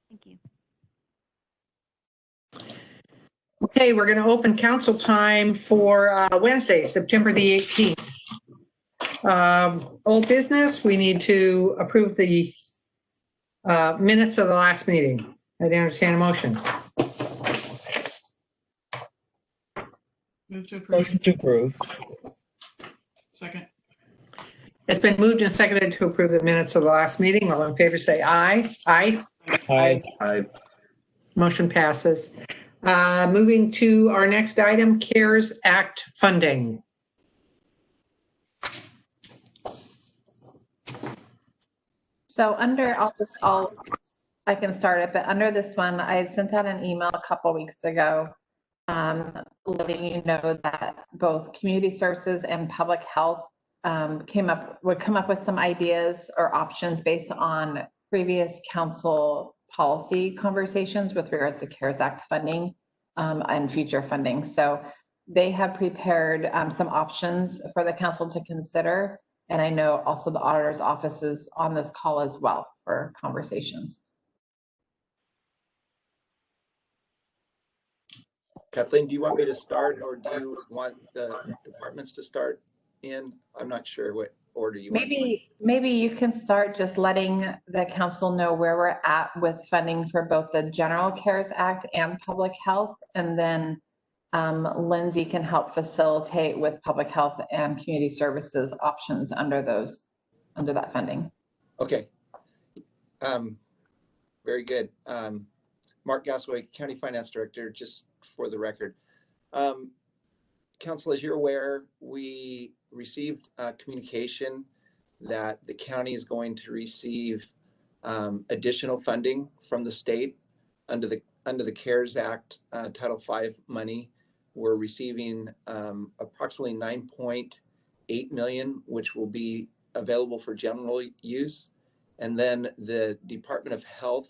Thank you. Okay, we're going to open council time for Wednesday, September the 18th. Old business, we need to approve the minutes of the last meeting. I'd entertain a motion. Move to approve. Motion to approve. Second. It's been moved and seconded to approve the minutes of the last meeting. All in favor say aye. Aye. Aye. Motion passes. Moving to our next item, CARES Act funding. So I can start it, but under this one, I sent out an email a couple weeks ago, letting you know that both community services and public health would come up with some ideas or options based on previous council policy conversations with regards to CARES Act funding and future funding. So they have prepared some options for the council to consider. And I know also the auditor's office is on this call as well for conversations. Kathleen, do you want me to start, or do you want the departments to start in? I'm not sure what order you want. Maybe you can start just letting the council know where we're at with funding for both the General CARES Act and public health. And then Lindsay can help facilitate with public health and community services options under that funding. Okay. Very good. Mark Gasaway, County Finance Director, just for the record. Council, as you're aware, we received communication that the county is going to receive additional funding from the state under the CARES Act Title V money. We're receiving approximately $9.8 million, which will be available for general use. And then the Department of Health,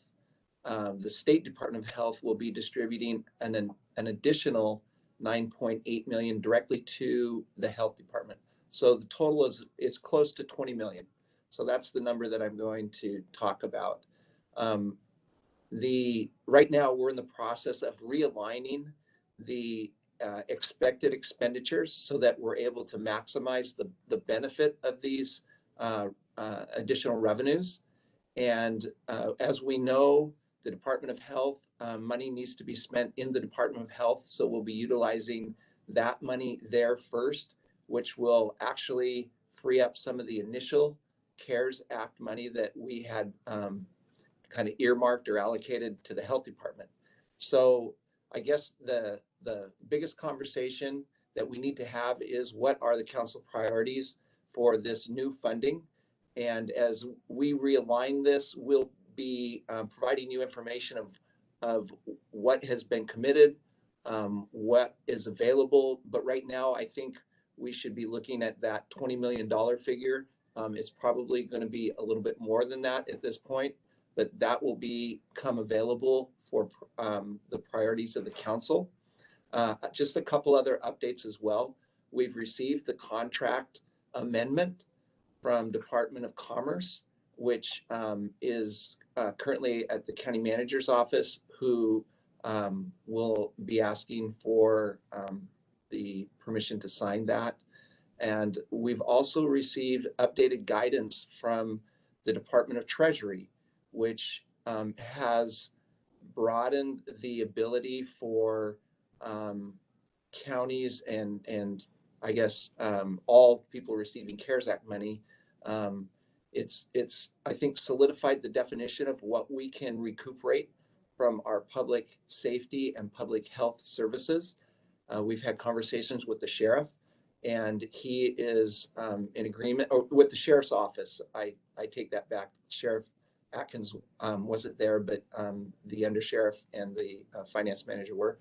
the State Department of Health, will be distributing an additional $9.8 million directly to the health department. So the total is close to $20 million. So that's the number that I'm going to talk about. Right now we're in the process of realigning the expected expenditures so that we're able to maximize the benefit of these additional revenues. And as we know, the Department of Health money needs to be spent in the Department of Health. So we'll be utilizing that money there first, which will actually free up some of the initial CARES Act money that we had kind of earmarked or allocated to the health department. So I guess the biggest conversation that we need to have is, what are the council priorities for this new funding? And as we realign this, we'll be providing you information of what has been committed, what is available. But right now, I think we should be looking at that $20 million figure. It's probably going to be a little bit more than that at this point, but that will become available for the priorities of the council. Just a couple other updates as well. We've received the contract amendment from Department of Commerce, which is currently at the county manager's office, who will be asking for the permission to sign that. And we've also received updated guidance from the Department of Treasury, which has broadened the ability for counties and I guess all people receiving CARES Act money. It's I think solidified the definition of what we can recuperate from our public safety and public health services. We've had conversations with the sheriff, and he is in agreement, or with the sheriff's office. I take that back. Sheriff Atkins wasn't there, but the undersheriff and the finance manager were.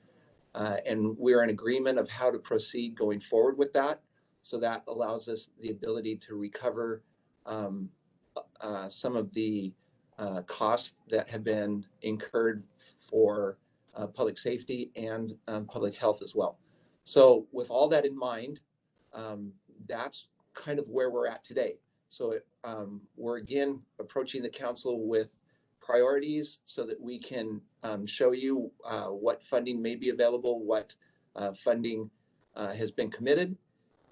And we're in agreement of how to proceed going forward with that. So that allows us the ability to recover some of the costs that have been incurred for public safety and public health as well. So with all that in mind, that's kind of where we're at today. So we're again approaching the council with priorities so that we can show you what funding may be available, what funding has been committed.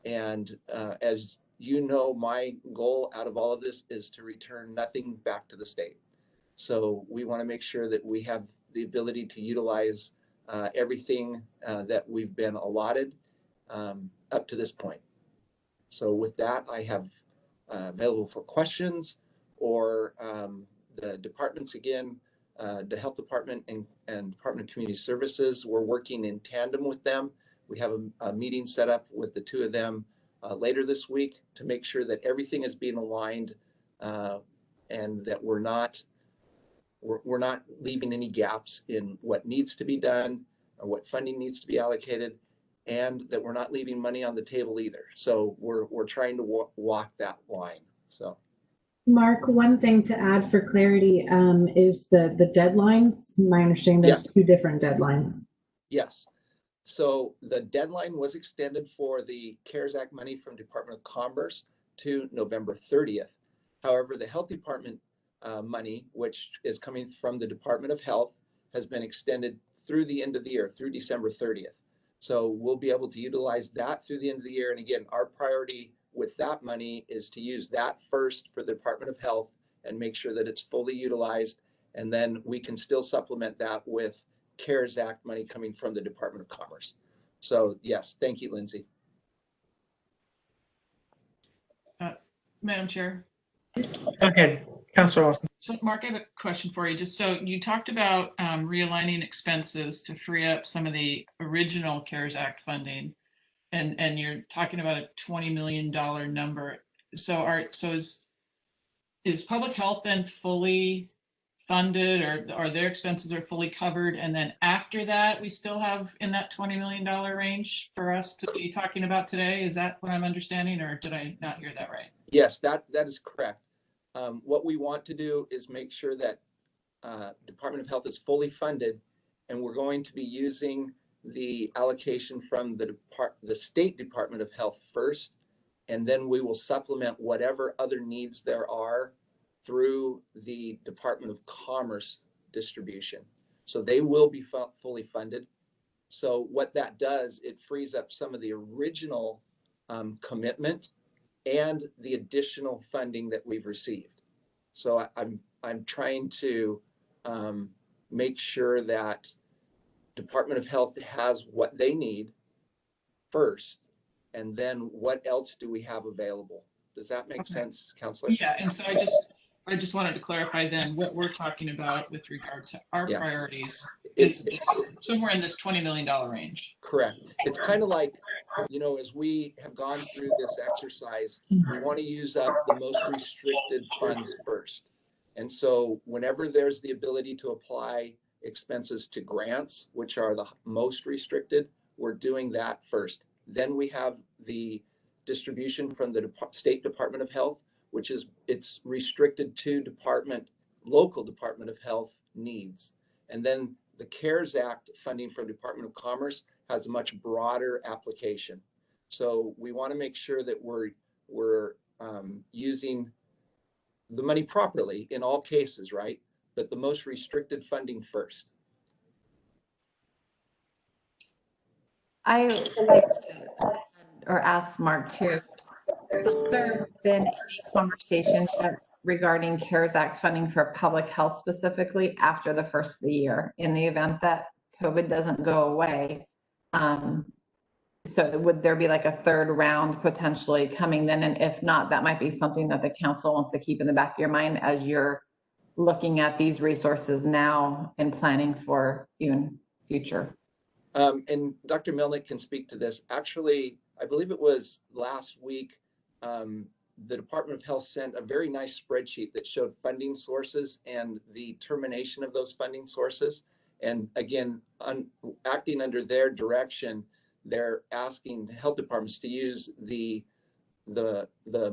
And as you know, my goal out of all of this is to return nothing back to the state. So we want to make sure that we have the ability to utilize everything that we've been allotted up to this point. So with that, I have available for questions or the departments again, the health department and Department of Community Services. We're working in tandem with them. We have a meeting set up with the two of them later this week to make sure that everything is being aligned and that we're not leaving any gaps in what needs to be done or what funding needs to be allocated, and that we're not leaving money on the table either. So we're trying to walk that line. So, Mark, one thing to add for clarity is the deadlines. It's my understanding there's Yes. two different deadlines. yes. So the deadline was extended for the CARES Act money from Department of Commerce to November 30th. However, the Health Department money, which is coming from the Department of Health, has been extended through the end of the year, through December 30th. So we'll be able to utilize that through the end of the year. And again, our priority with that money is to use that first for the Department of Health and make sure that it's fully utilized. And then we can still supplement that with CARES Act money coming from the Department of Commerce. So yes, thank you, Lindsay. Madam Chair. Okay, Councilor Olson. So Mark, I have a question for you. Just so you talked about realigning expenses to free up some of the original CARES Act funding, and you're talking about a $20 million number. So is public health then fully funded, or their expenses are fully covered? And then after that, we still have in that $20 million range for us to be talking about today? Is that what I'm understanding, or did I not hear that right? Yes, that is correct. What we want to do is make sure that Department of Health is fully funded, and we're going to be using the allocation from the State Department of Health first, and then we will supplement whatever other needs there are through the Department of Commerce distribution. So they will be fully funded. So what that does, it frees up some of the original commitment and the additional funding that we've received. So I'm trying to make sure that Department of Health has what they need first, and then what else do we have available? Does that make sense, Counselor? Yeah, and so I just wanted to clarify then what we're talking about with regard to our priorities is somewhere in this $20 million range. Correct. It's kind of like, as we have gone through this exercise, we want to use up the most restricted funds first. And so whenever there's the ability to apply expenses to grants, which are the most restricted, we're doing that first. Then we have the distribution from the State Department of Health, which it's restricted to local Department of Health needs. And then the CARES Act funding from Department of Commerce has a much broader application. So we want to make sure that we're using the money properly in all cases, right? But the most restricted funding first. I would like to ask Mark too, has there been any conversation regarding CARES Act funding for public health specifically after the first of the year in the event that COVID doesn't go away? So would there be like a third round potentially coming then? And if not, that might be something that the council wants to keep in the back of your mind as you're looking at these resources now and planning for even future. And Dr. Milnick can speak to this. Actually, I believe it was last week, the Department of Health sent a very nice spreadsheet that showed funding sources and the termination of those funding sources. And again, acting under their direction, they're asking health departments to use the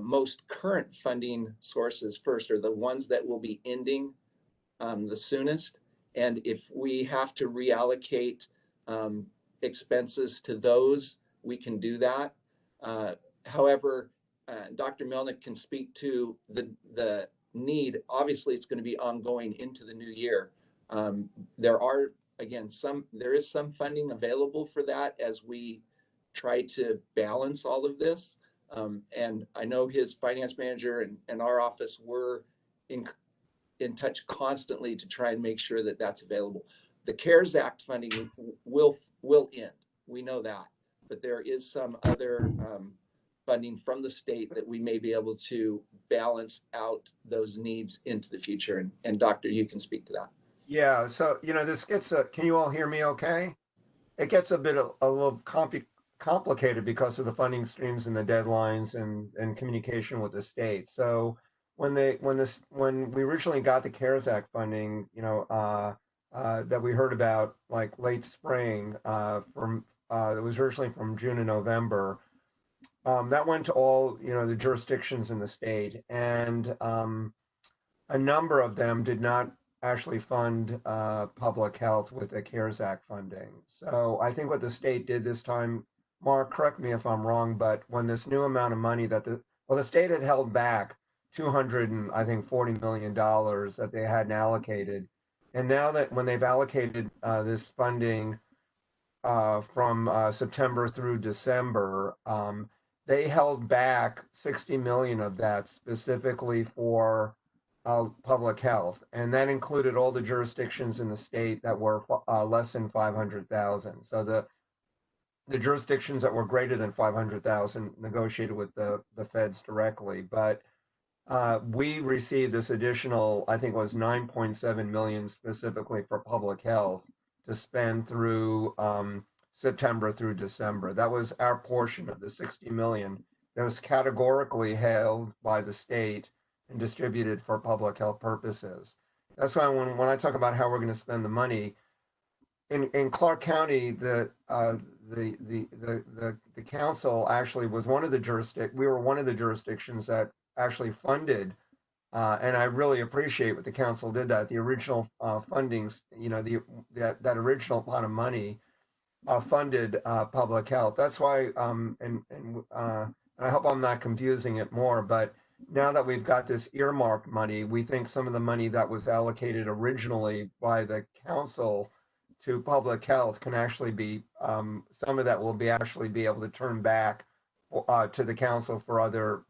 most current funding sources first, or the ones that will be ending the soonest. And if we have to reallocate expenses to those, we can do that. However, Dr. Melnick can speak to the need, obviously it's going to be ongoing into the new year. There are, again, there is some funding available for that as we try to balance all of this. And I know his finance manager and our office were in touch constantly to try and make sure that that's available. The CARES Act funding will end. We know that, but there is some other funding from the state that we may be able to balance out those needs into the future. And Doctor, you can speak to that. Yeah, so this gets can you all hear me okay? It gets a little complicated because of the funding streams and the deadlines and communication with the state. So when we originally got the CARES Act funding, that we heard about like late spring, from it was originally from June and November. That went to all the jurisdictions in the state, and a number of them did not actually fund public health with the CARES Act funding. So I think what the state did this time, Mark, correct me if I'm wrong, but when this new amount of money that the state had held back $240 million that they hadn't allocated, and now that when they've allocated this funding from September through December, they held back 60 million of that specifically for public health, and that included all the jurisdictions in the state that were less than 500,000. So the jurisdictions that were greater than 500,000 negotiated with the feds directly, but we received this additional, I think it was 9.7 million specifically for public health to spend through September through December. That was our portion of the 60 million that was categorically held by the state and distributed for public health purposes. That's why when I talk about how we're going to spend the money, in Clark County, the council actually was one of the we were one of the jurisdictions that actually funded, and I really appreciate what the council did. That the original fundings, that original pot of money funded public health. That's why, and I hope I'm not confusing it more, but now that we've got this earmarked money, we think some of the money that was allocated originally by the council to public health can actually be, some of that will be able to turn back to the council for other,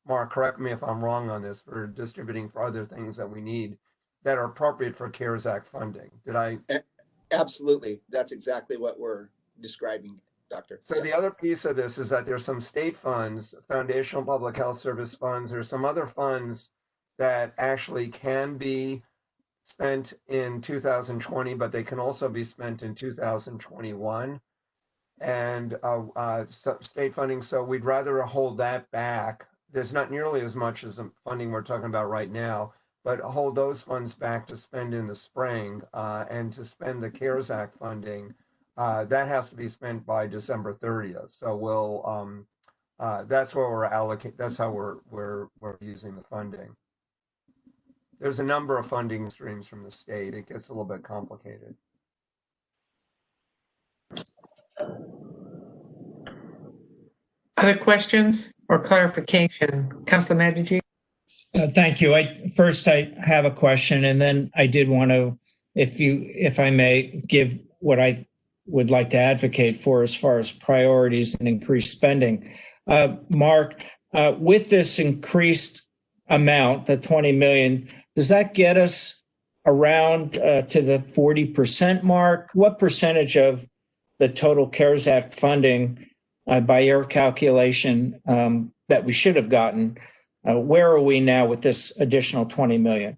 Mark, correct me if I'm wrong on this, for distributing for other things that we need that are appropriate for CARES Act funding. Did I? Absolutely. That's exactly what we're describing, Doctor. So the other piece of this is that there's some state funds, foundational public health service funds, there's some other funds that actually can be spent in 2020, but they can also be spent in 2021. And state funding, so we'd rather hold that back. There's not nearly as much as the funding we're talking about right now, but hold those funds back to spend in the spring, and to spend the CARES Act funding. That has to be spent by December 30th. So we'll, that's where we're allocating. That's how we're using the funding. There's a number of funding streams from the state. It gets a little bit complicated. Other questions or clarification? Councilor Manager? Thank you. First, I have a question, and then I did want to, if I may, give what I would like to advocate for as far as priorities and increased spending. Mark, with this increased amount, the 20 million, does that get us around to the 40% mark? What percentage of the total CARES Act funding, by your calculation, that we should have gotten, where are we now with this additional 20 million?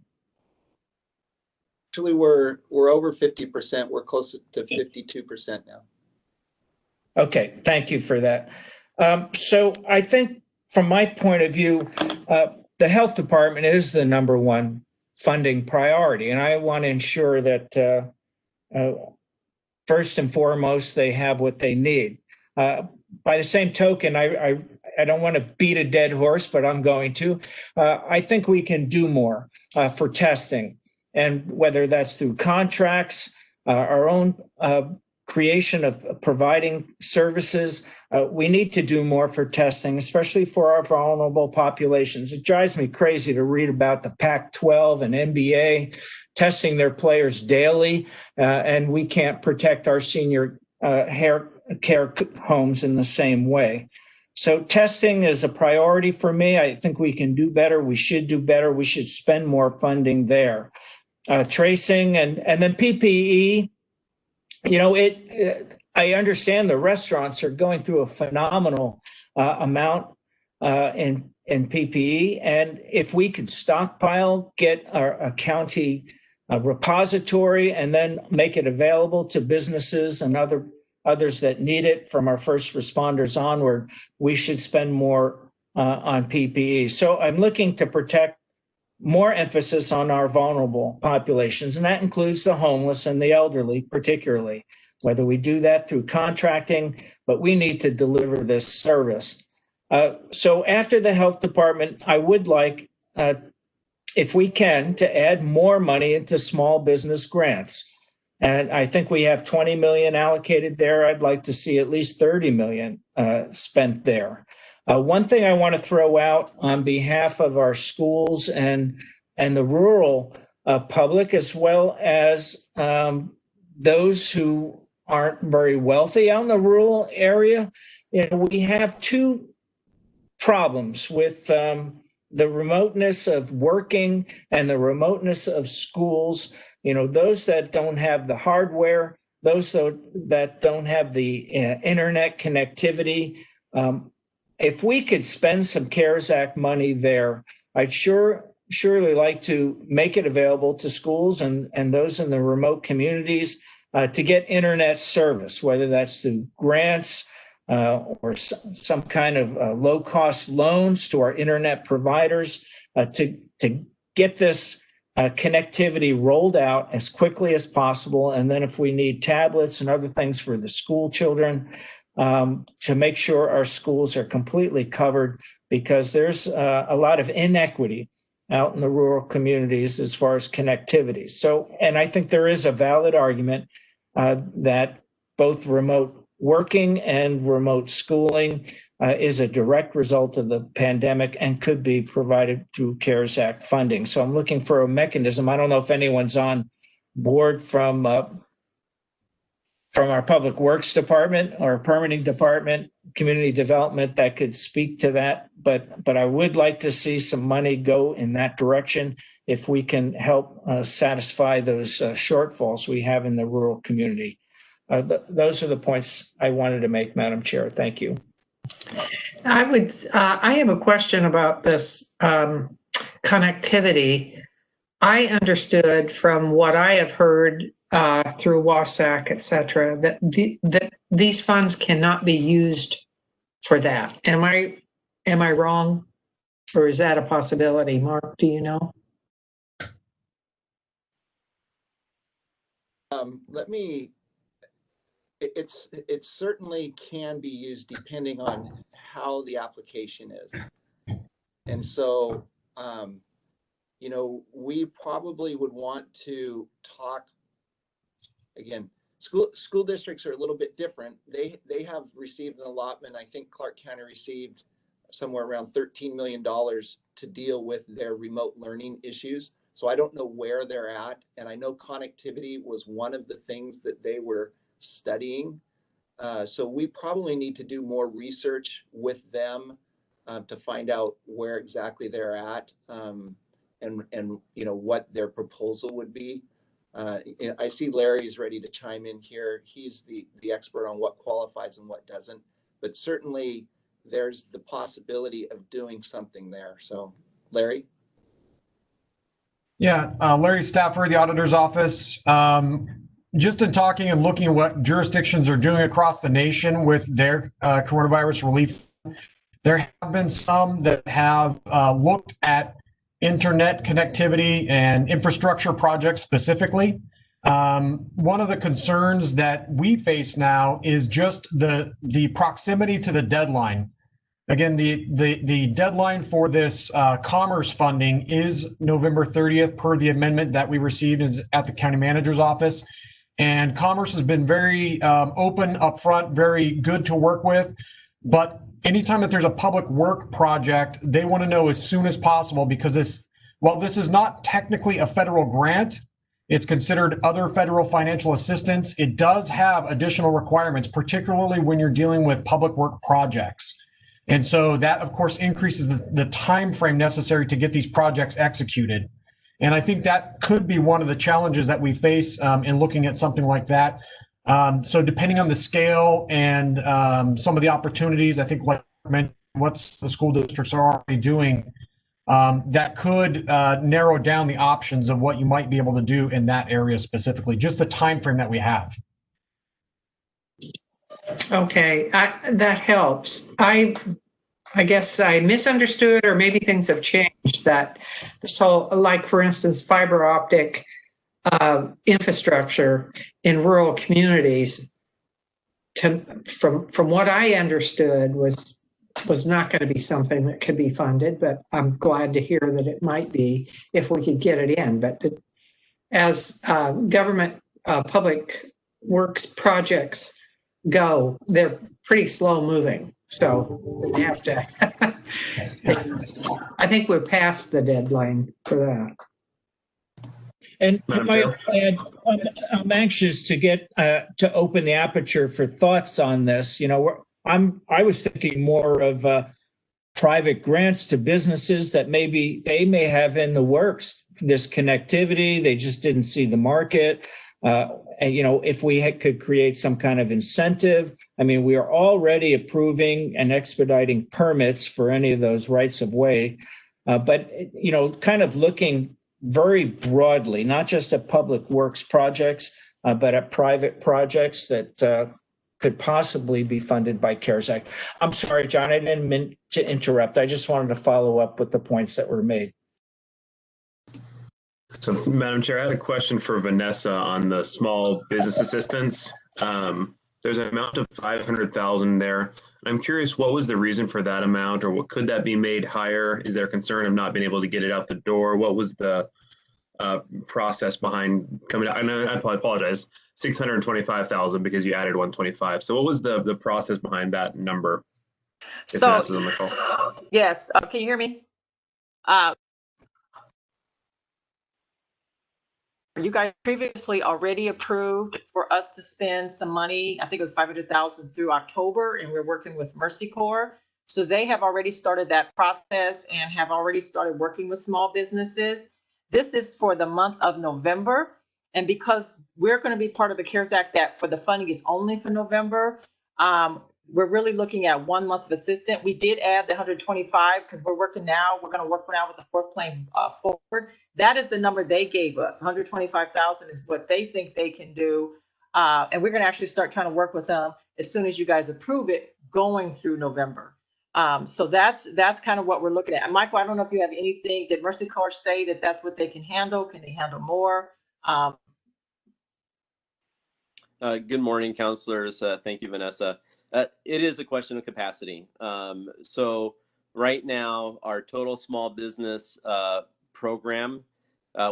Actually, we're over 50%. We're closer to 52% now. Okay, thank you for that. So I think from my point of view, the health department is the number one funding priority, and I want to ensure that first and foremost, they have what they need. By the same token, I don't want to beat a dead horse, but I'm going to. I think we can do more for testing, and whether that's through contracts, our own creation of providing services. We need to do more for testing, especially for our vulnerable populations. It drives me crazy to read about the Pac-12 and NBA testing their players daily, and we can't protect our senior care homes in the same way. So testing is a priority for me. I think we can do better. We should do better. We should spend more funding there. Tracing and then PPE, I understand the restaurants are going through a phenomenal amount in PPE. And if we could stockpile, get a county repository, and then make it available to businesses and others that need it, from our first responders onward, we should spend more on PPE. So I'm looking to protect more emphasis on our vulnerable populations, and that includes the homeless and the elderly, particularly, whether we do that through contracting, but we need to deliver this service. So after the health department, I would like, if we can, to add more money into small business grants. And I think we have 20 million allocated there. I'd like to see at least 30 million spent there. One thing I want to throw out on behalf of our schools and the rural public, as well as those who aren't very wealthy out in the rural area, we have two problems with the remoteness of working and the remoteness of schools. Those that don't have the hardware, those that don't have the internet connectivity. If we could spend some CARES Act money there, I'd surely like to make it available to schools and those in the remote communities to get internet service, whether that's through grants or some kind of low-cost loans to our internet providers to get this connectivity rolled out as quickly as possible. And then if we need tablets and other things for the school children, to make sure our schools are completely covered, because there's a lot of inequity out in the rural communities as far as connectivity. So, and I think there is a valid argument that both remote working and remote schooling is a direct result of the pandemic and could be provided through CARES Act funding. So I'm looking for a mechanism. I don't know if anyone's on board from our Public Works Department or Permitting Department, Community Development, that could speak to that. But I would like to see some money go in that direction if we can help satisfy those shortfalls we have in the rural community. Those are the points I wanted to make, Madam Chair. Thank you. I have a question about this connectivity. I understood from what I have heard through WASAC, et cetera, that these funds cannot be used for that. Am I wrong? Or is that a possibility? Mark, do you know? It certainly can be used depending on how the application is. And so, we probably would want to talk, again, school districts are a little bit different. They have received an allotment. I think Clark County received somewhere around $13 million to deal with their remote learning issues. So I don't know where they're at. And I know connectivity was one of the things that they were studying. So we probably need to do more research with them to find out where exactly they're at and what their proposal would be. I see Larry's ready to chime in here. He's the expert on what qualifies and what doesn't, but certainly there's the possibility of doing something there. So Larry? Yeah, Larry Stafford, the auditor's office. Just in talking and looking at what jurisdictions are doing across the nation with their coronavirus relief, there have been some that have looked at internet connectivity and infrastructure projects specifically. One of the concerns that we face now is just the proximity to the deadline. Again, the deadline for this commerce funding is November 30th per the amendment that we received at the county manager's office. And Commerce has been very open, upfront, very good to work with. But anytime that there's a public work project, they want to know as soon as possible, because while this is not technically a federal grant, it's considered other federal financial assistance. It does have additional requirements, particularly when you're dealing with public work projects. And so that, of course, increases the time frame necessary to get these projects executed. And I think that could be one of the challenges that we face in looking at something like that. So depending on the scale and some of the opportunities, I think like I mentioned, what the school districts are already doing, that could narrow down the options of what you might be able to do in that area specifically, just the time frame that we have. Okay, that helps. I guess I misunderstood, or maybe things have changed, that this whole, like for instance, fiber optic infrastructure in rural communities, from what I understood, was not going to be something that could be funded, but I'm glad to hear that it might be if we could get it in. But as government public works projects go, they're pretty slow moving. So we have to, I think we're past the deadline for that. And I might add, I'm anxious to get to open the aperture for thoughts on this. You know, I was thinking more of private grants to businesses that maybe they may have in the works this connectivity. They just didn't see the market. And, you know, if we could create some kind of incentive. I mean, we are already approving and expediting permits for any of those rights of way. But, you know, kind of looking very broadly, not just at public works projects, but at private projects that could possibly be funded by CARES Act. I'm sorry, John, I didn't mean to interrupt. I just wanted to follow up with the points that were made. So, Madam Chair, I had a question for Vanessa on the small business assistance. There's an amount of $500,000 there. I'm curious, what was the reason for that amount, or what could that be made higher? Is there concern of not being able to get it out the door? What was the process behind coming out? I know, I apologize, 625,000 because you added 125. So what was the process behind that number? If So, Vanessa's on the call. yes, can you hear me? You guys previously already approved for us to spend some money. I think it was 500,000 through October, and we're working with Mercy Corps. So they have already started that process and have already started working with small businesses. This is for the month of November. And because we're going to be part of the CARES Act, that for the funding is only for November, we're really looking at 1 month of assistance. We did add the 125 because we're working now. We're going to work now with the fourth plane forward. That is the number they gave us. 125,000 is what they think they can do. And we're going to actually start trying to work with them as soon as you guys approve it going through November. So that's kind of what we're looking at. And Michael, I don't know if you have anything. Did Mercy Corps say that that's what they can handle? Can they handle more? Good morning, counselors. Thank you, Vanessa. It is a question of capacity. So right now, our total small business program,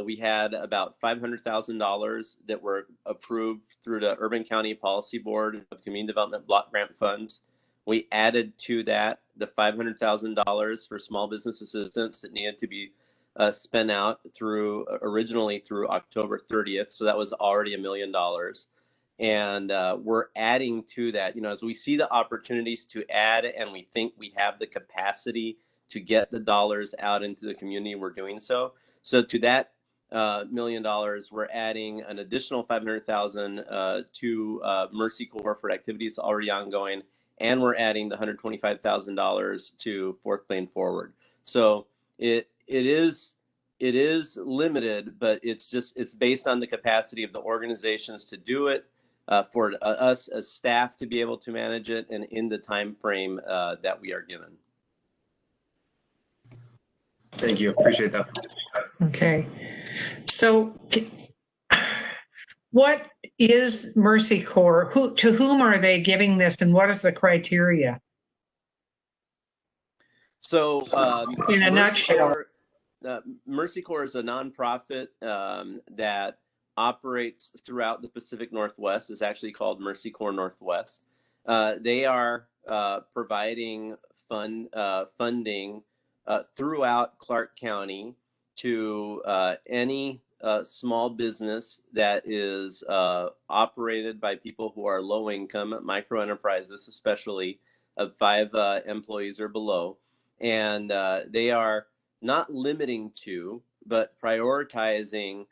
we had about $500,000 that were approved through the Urban County Policy Board of Community Development Block Grant Funds. We added to that the $500,000 for small business assistance that needed to be spent out originally through October 30th. So that was already $1 million. And we're adding to that, as we see the opportunities to add, and we think we have the capacity to get the dollars out into the community, we're doing so. So to that $1 million, we're adding an additional $500,000 to Mercy Corps for activities already ongoing, and we're adding the $125,000 to Fourth Plane Forward. So it is limited, but it's based on the capacity of the organizations to do it. For us as staff to be able to manage it, and in the time frame that we are given. Thank you. Appreciate that. Okay. So what is Mercy Corps? To whom are they giving this, and what is the criteria? So in a nutshell. Mercy Corps is a nonprofit that operates throughout the Pacific Northwest. Is actually called Mercy Corps Northwest. They are providing funding throughout Clark County to any small business that is operated by people who are low income, micro enterprises, especially of 5 employees or below. And they are not limiting to, but prioritizing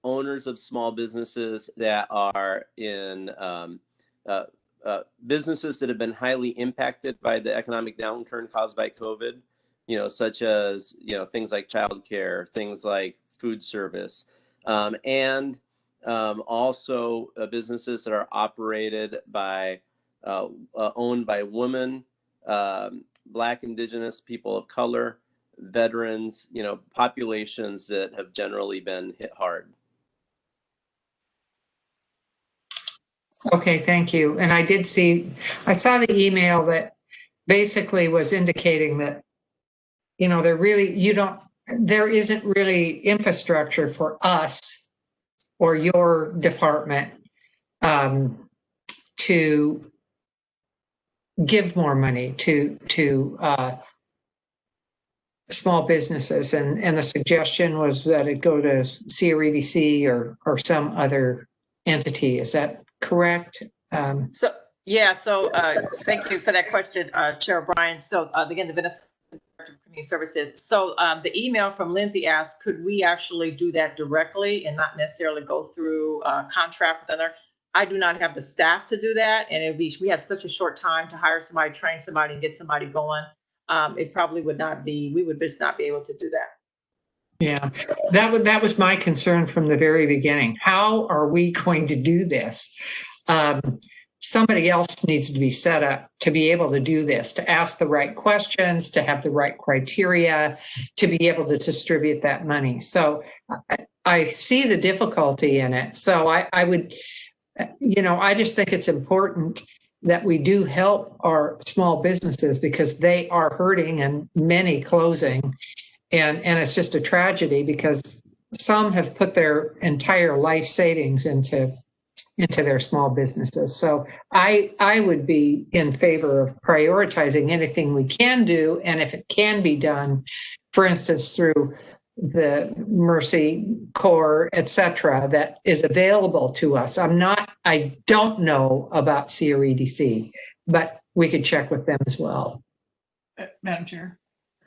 owners of small businesses that are in businesses that have been highly impacted by the economic downturn caused by COVID, such as, things like childcare, things like food service, and also businesses that are operated by, owned by women, Black, Indigenous, people of color, veterans, populations that have generally been hit hard. Okay, thank you. And I saw the email that basically was indicating that, there isn't really infrastructure for us or your department to give more money to small businesses. And the suggestion was that it go to CREDC or some other entity. Is that correct? Thank you for that question, Chair O'Brien. So again, the Venice Director of Community Services. So the email from Lindsay asked, could we actually do that directly and not necessarily go through a contract with another? I do not have the staff to do that, and we have such a short time to hire somebody, train somebody, and get somebody going. It probably would not be. We would just not be able to do that. Yeah, that was my concern from the very beginning. How are we going to do this? Somebody else needs to be set up to be able to do this, to ask the right questions, to have the right criteria, to be able to distribute that money. So I see the difficulty in it. So I would, I just think it's important that we do help our small businesses because they are hurting and many closing. And it's just a tragedy because some have put their entire life savings into their small businesses. So I would be in favor of prioritizing anything we can do. And if it can be done, for instance, through the Mercy Corps, et cetera, that is available to us. I don't know about CREDC, but we could check with them as well. Madam Chair.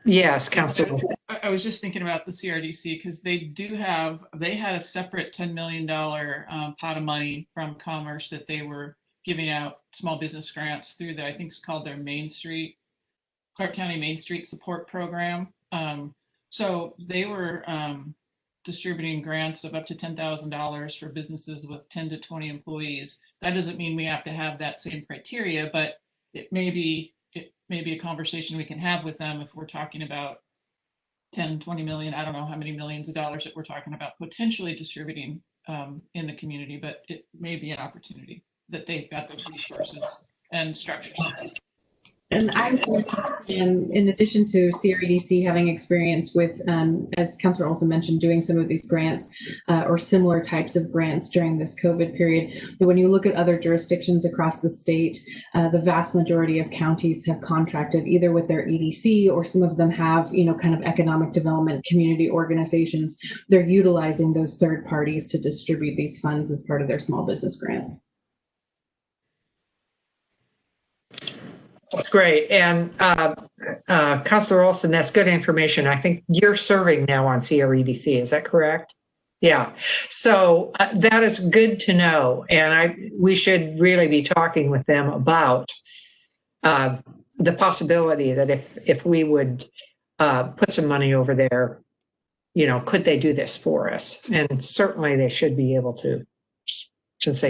Yes, Councilor. I was just thinking about the CRDC because they had a separate $10 million pot of money from Commerce that they were giving out small business grants through I think it's called their Clark County Main Street Support Program. So they were distributing grants of up to $10,000 for businesses with 10 to 20 employees. That doesn't mean we have to have that same criteria, but it may be a conversation we can have with them if we're talking about 10, 20 million. I don't know how many millions of dollars that we're talking about potentially distributing in the community, but it may be an opportunity that they've got those resources and structures. And in addition to CREDC having experience with, as Councilor Olson mentioned, doing some of these grants or similar types of grants during this COVID period, but when you look at other jurisdictions across the state, the vast majority of counties have contracted either with their EDC or some of them have, kind of economic development community organizations. They're utilizing those third parties to distribute these funds as part of their small business grants. That's great. And Councilor Olson, that's good information. I think you're serving now on CREDC. Is that correct? Yeah. So that is good to know. And we should really be talking with them about the possibility that if we would put some money over there, could they do this for us? And certainly they should be able to, since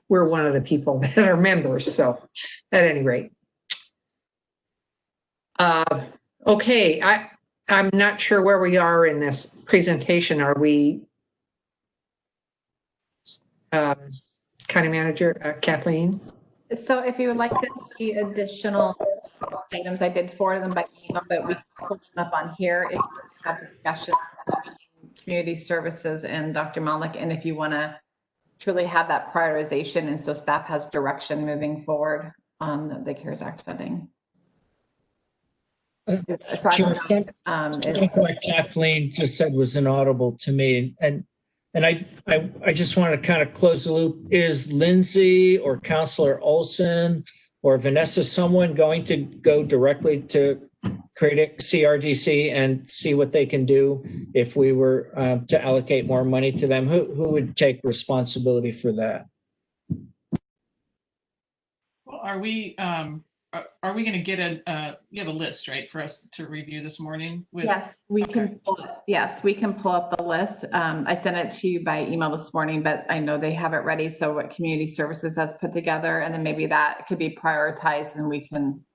we're one of the people that are members. So at any rate. Okay, I'm not sure where we are in this presentation. Are we, County Manager Kathleen? So if you would like to see additional items, I did forward them by email, but we can put them up on here if you have discussions between community services and Dr. Malik, and if you want to truly have that prioritization, and so staff has direction moving forward on the CARES Act funding. So I don't know, Something like Kathleen just said was inaudible to me, and I just want to kind of close the loop. Is Lindsay or Counselor Olson or Vanessa someone going to go directly to CRDC and see what they can do if we were to allocate more money to them? Who would take responsibility for that? Well, are we going to get you have a list, right, for us to review this morning? Yes, we can pull up the list. I sent it to you by email this morning, but I know they have it ready. So what community services has put together, and then maybe that could be prioritized and we can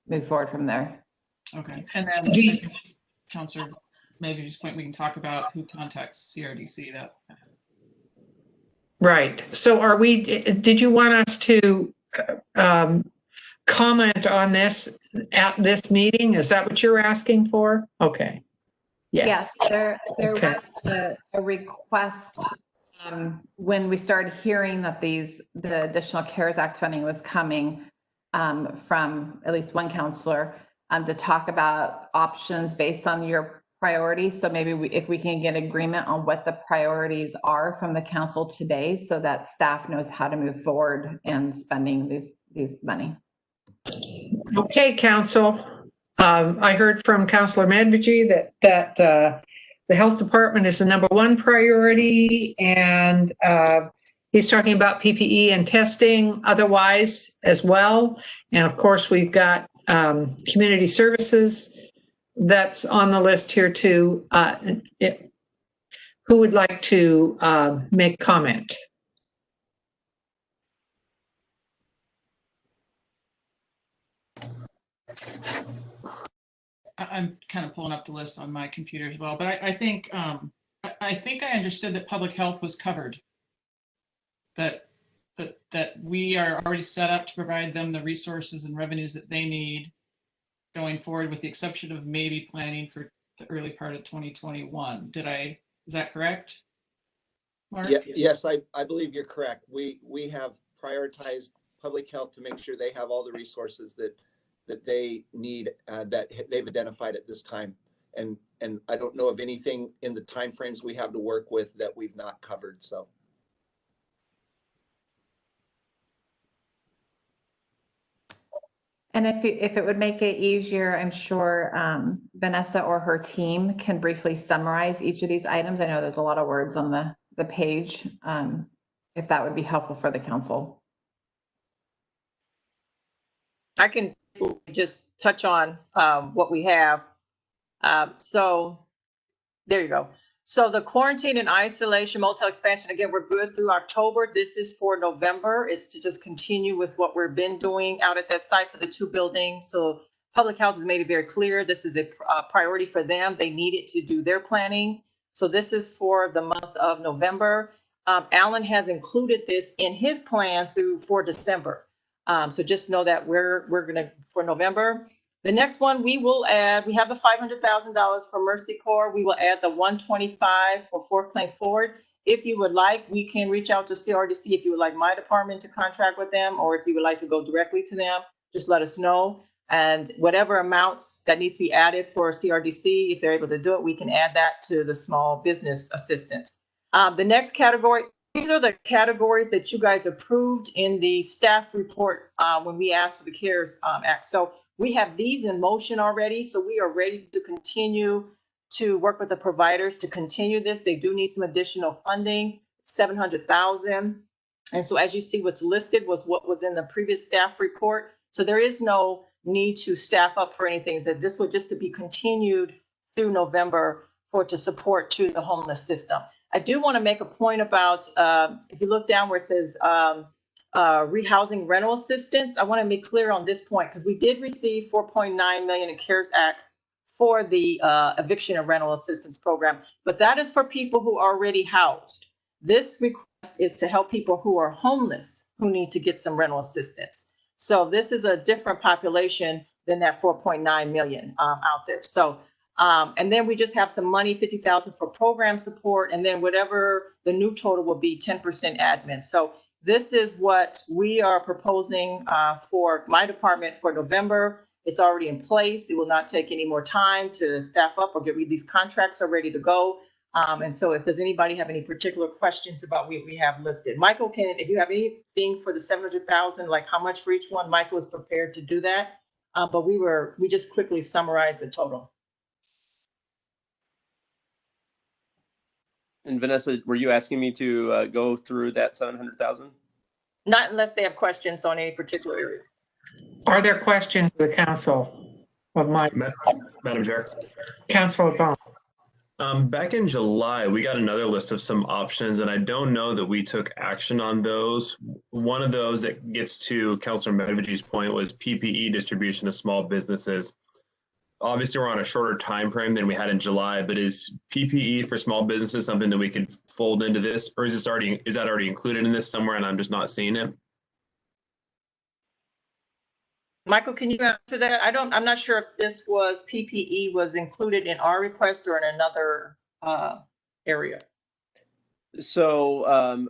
move forward from there. Okay. And then Counselor, maybe just point we can talk about who contacts CRDC. That's Right. So did you want us to comment on this at this meeting? Is that what you're asking for? Okay. Yes. There okay. Was a request when we started hearing that the additional CARES Act funding was coming from at least one counselor to talk about options based on your priorities. So maybe if we can get agreement on what the priorities are from the council today, so that staff knows how to move forward in spending these money. Okay, Council. I heard from Councilor Manbiji that the health department is the #1 priority, and he's talking about PPE and testing otherwise as well. And of course, we've got community services that's on the list here too. Who would like to make comment? I'm kind of pulling up the list on my computer as well, but I think I understood that public health was covered. That we are already set up to provide them the resources and revenues that they need going forward, with the exception of maybe planning for the early part of 2021. Is that correct, Mark? Yeah, yes, I believe you're correct. We have prioritized public health to make sure they have all the resources that they need, that they've identified at this time. And I don't know of anything in the timeframes we have to work with that we've not covered, so. And if it would make it easier, I'm sure Vanessa or her team can briefly summarize each of these items. I know there's a lot of words on the page, if that would be helpful for the council. I can just touch on what we have. So there you go. So the quarantine and isolation motel expansion, again, we're good through October. This is for November. It's to just continue with what we've been doing out at that site for the 2 buildings. So public health has made it very clear this is a priority for them. They need it to do their planning. So this is for the month of November. Alan has included this in his plan for December. So just know that we're gonna, for November. The next one we will add, we have the $500,000 for Mercy Corps. We will add the 125 for Fort Plain Forward. If you would like, we can reach out to CRDC if you would like my department to contract with them, or if you would like to go directly to them, just let us know. And whatever amounts that needs to be added for CRDC, if they're able to do it, we can add that to the small business assistance. The next category, these are the categories that you guys approved in the staff report when we asked for the CARES Act. So we have these in motion already. So we are ready to continue to work with the providers to continue this. They do need some additional funding, $700,000. And so as you see, what's listed was what was in the previous staff report. So there is no need to staff up for anything. So this would just to be continued through November to support to the homeless system. I do want to make a point about, if you look down where it says rehousing rental assistance, I want to make clear on this point, because we did receive $4.9 million in CARES Act for the eviction and rental assistance program, but that is for people who are already housed. This request is to help people who are homeless who need to get some rental assistance. So this is a different population than that 4.9 million out there. So And then we just have some money, 50,000 for program support, and then whatever the new total will be, 10% admin. So this is what we are proposing for my department for November. It's already in place. It will not take any more time to staff up or get rid. These contracts are ready to go. And so if does anybody have any particular questions about what we have listed? Michael, if you have anything for the 700,000, like how much for each one, Michael is prepared to do that. But we just quickly summarized the total. And Vanessa, were you asking me to go through that 700,000? Not unless they have questions on any particular areas. Are there questions to the council of Mike? Madam Chair. Councilor Bone. Back in July, we got another list of some options, and I don't know that we took action on those. One of those that gets to Councilor Medvedev's point was PPE distribution to small businesses. Obviously, we're on a shorter time frame than we had in July, but is PPE for small businesses something that we could fold into this, or is that already included in this somewhere and I'm just not seeing it? Michael, can you answer that? I'm not sure if this was PPE was included in our request or in another area. So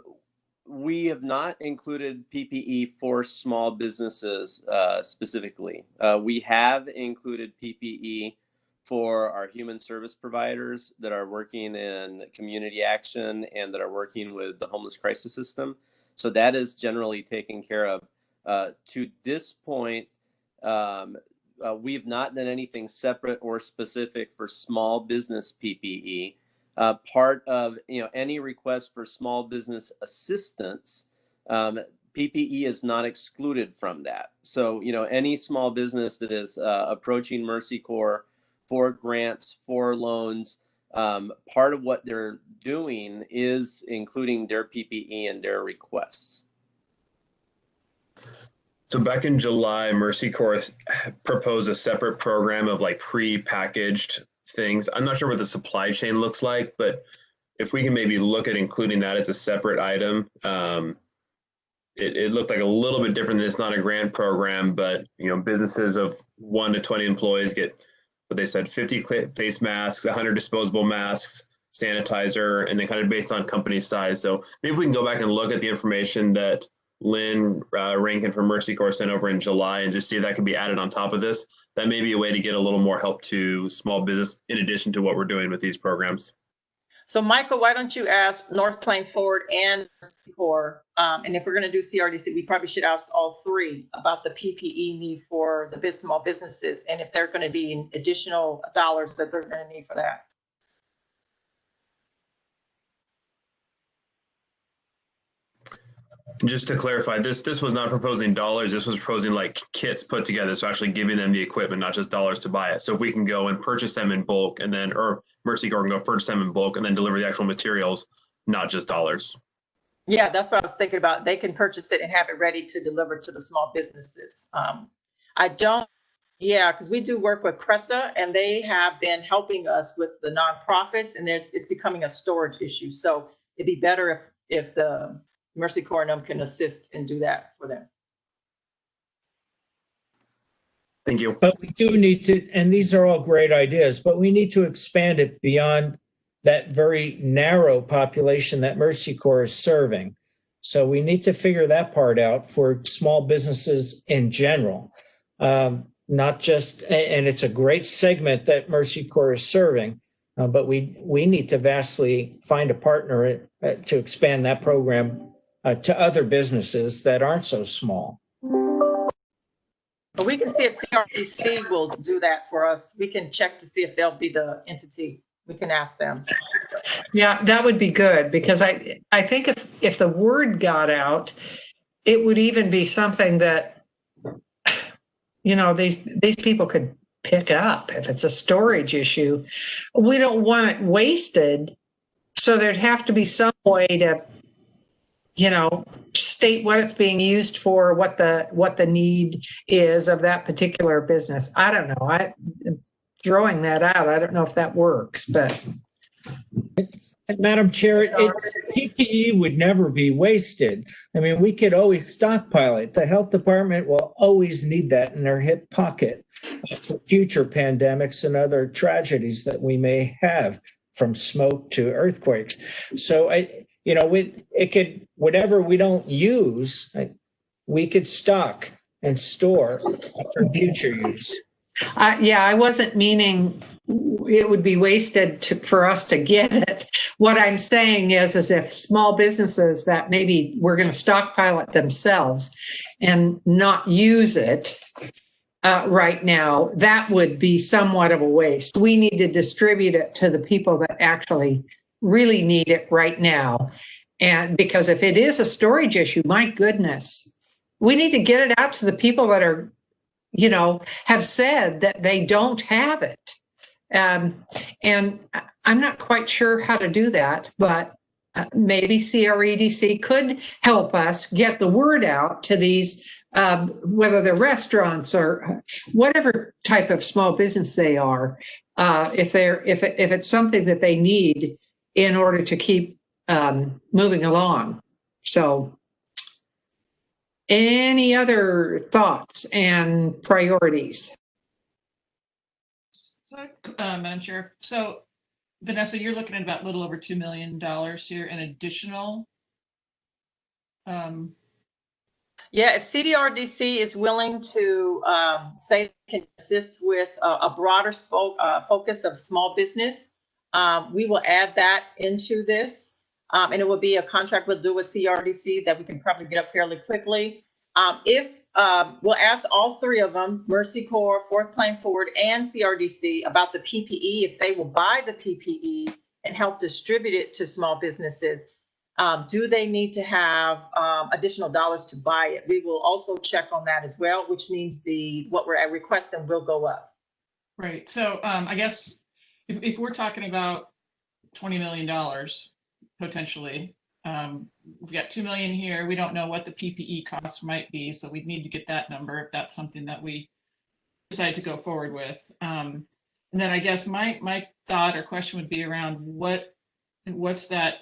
we have not included PPE for small businesses specifically. We have included PPE for our human service providers that are working in community action and that are working with the homeless crisis system. So that is generally taken care of. To this point, we've not done anything separate or specific for small business PPE. Part of any request for small business assistance, PPE is not excluded from that. So any small business that is approaching Mercy Corps for grants, for loans, part of what they're doing is including their PPE and their requests. So back in July, Mercy Corps proposed a separate program of like pre-packaged things. I'm not sure what the supply chain looks like, but if we can maybe look at including that as a separate item, it looked like a little bit different. It's not a grant program, but businesses of 1 to 20 employees get what they said, 50 face masks, 100 disposable masks, sanitizer, and then kind of based on company size. So maybe we can go back and look at the information that Lynn Rankin from Mercy Corps sent over in July and just see if that could be added on top of this. That may be a way to get a little more help to small business in addition to what we're doing with these programs. So Michael, why don't you ask North Plain Forward and Mercy Corps, and if we're going to do CRDC, we probably should ask all three about the PPE need for the small businesses and if they're going to be additional dollars that they're going to need for that. Just to clarify, this was not proposing dollars. This was proposing like kits put together. So actually giving them the equipment, not just dollars to buy it. So if we can go and purchase them in bulk and then, or Mercy Corps can go purchase them in bulk and then deliver the actual materials, not just dollars. Yeah, that's what I was thinking about. They can purchase it and have it ready to deliver to the small businesses. Because we do work with CRESA and they have been helping us with the nonprofits and it's becoming a storage issue. So it'd be better if the Mercy Corps and them can assist and do that for them. Thank you. But we do need to, and these are all great ideas, but we need to expand it beyond that very narrow population that Mercy Corps is serving. So we need to figure that part out for small businesses in general, not just, and it's a great segment that Mercy Corps is serving, but we need to vastly find a partner to expand that program to other businesses that aren't so small. But we can see if CRDC will do that for us. We can check to see if they'll be the entity. We can ask them. Yeah, that would be good because I think if the word got out, it would even be something that these people could pick up if it's a storage issue. We don't want it wasted, so there'd have to be some way to state what it's being used for, what the need is of that particular business. I don't know. Throwing that out, I don't know if that works, but Madam Chair, PPE would never be wasted. I mean, we could always stockpile it. The health department will always need that in their hip pocket for future pandemics and other tragedies that we may have, from smoke to earthquakes. So whatever we don't use, we could stock and store for future use. Yeah, I wasn't meaning it would be wasted for us to get it. What I'm saying is if small businesses that maybe we're going to stockpile it themselves and not use it right now, that would be somewhat of a waste. We need to distribute it to the people that actually really need it right now. And because if it is a storage issue, my goodness, we need to get it out to the people that are, have said that they don't have it. And I'm not quite sure how to do that, but maybe CREDC could help us get the word out to these, whether they're restaurants or whatever type of small business they are, if it's something that they need in order to keep moving along. So, any other thoughts and priorities? Madam Chair, so Vanessa, you're looking at about a little over $2 million here in additional. Yeah, if CDRDC is willing to say they can assist with a broader focus of small business, we will add that into this. And it will be a contract we'll do with CRDC that we can probably get up fairly quickly. We'll ask all three of them, Mercy Corps, Fourth Plain Forward, and CRDC about the PPE, if they will buy the PPE and help distribute it to small businesses. Do they need to have additional dollars to buy it? We will also check on that as well, which means what we're requesting will go up. Right. So I guess if we're talking about $20 million potentially, we've got 2 million here. We don't know what the PPE costs might be, so we'd need to get that number if that's something that we decide to go forward with. And then I guess my thought or question would be around what's that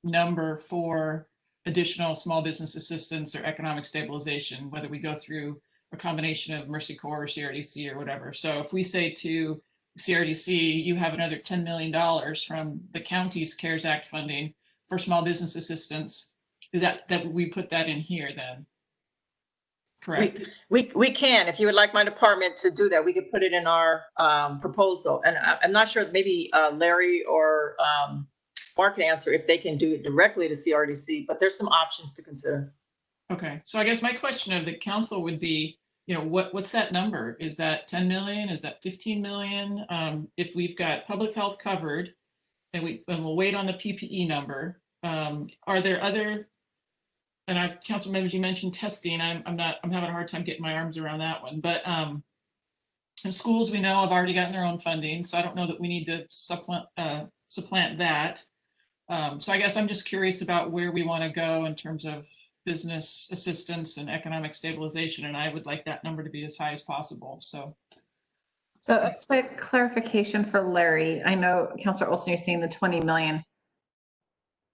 number for additional small business assistance or economic stabilization, whether we go through a combination of Mercy Corps or CRDC or whatever. So if we say to CRDC, you have another $10 million from the county's CARES Act funding for small business assistance, that we put that in here then, correct? We can, if you would like my department to do that, we could put it in our proposal. And I'm not sure, maybe Larry or Mark can answer if they can do it directly to CRDC, but there's some options to consider. Okay, so I guess my question of the council would be, what's that number? Is that 10 million? Is that 15 million? If we've got public health covered, and we'll wait on the PPE number. Are there other? And council members, you mentioned testing. I'm having a hard time getting my arms around that one. But in schools, we know have already gotten their own funding, so I don't know that we need to supplant that. So I guess I'm just curious about where we want to go in terms of business assistance and economic stabilization, and I would like that number to be as high as possible. So a quick clarification for Larry. I know Councilor Olson, you're saying the 20 million.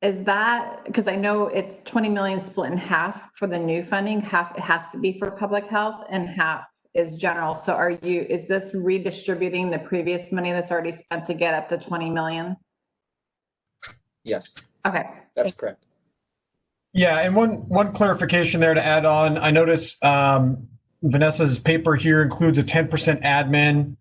Is that, because I know it's 20 million split in half for the new funding, half it has to be for public health and half is general. So is this redistributing the previous money that's already spent to get up to 20 million? Yes. Okay. That's correct. Yeah, and one clarification there to add on. I noticed Vanessa's paper here includes a 10% admin.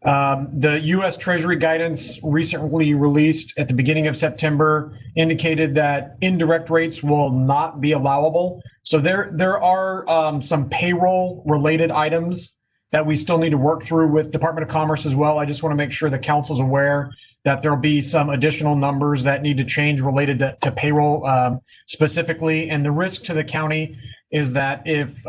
The U.S. Treasury guidance recently released at the beginning of September indicated that indirect rates will not be allowable. So there are some payroll related items that we still need to work through with Department of Commerce as well. I just want to make sure the council's aware that there'll be some additional numbers that need to change related to payroll specifically. And the risk to the county is that if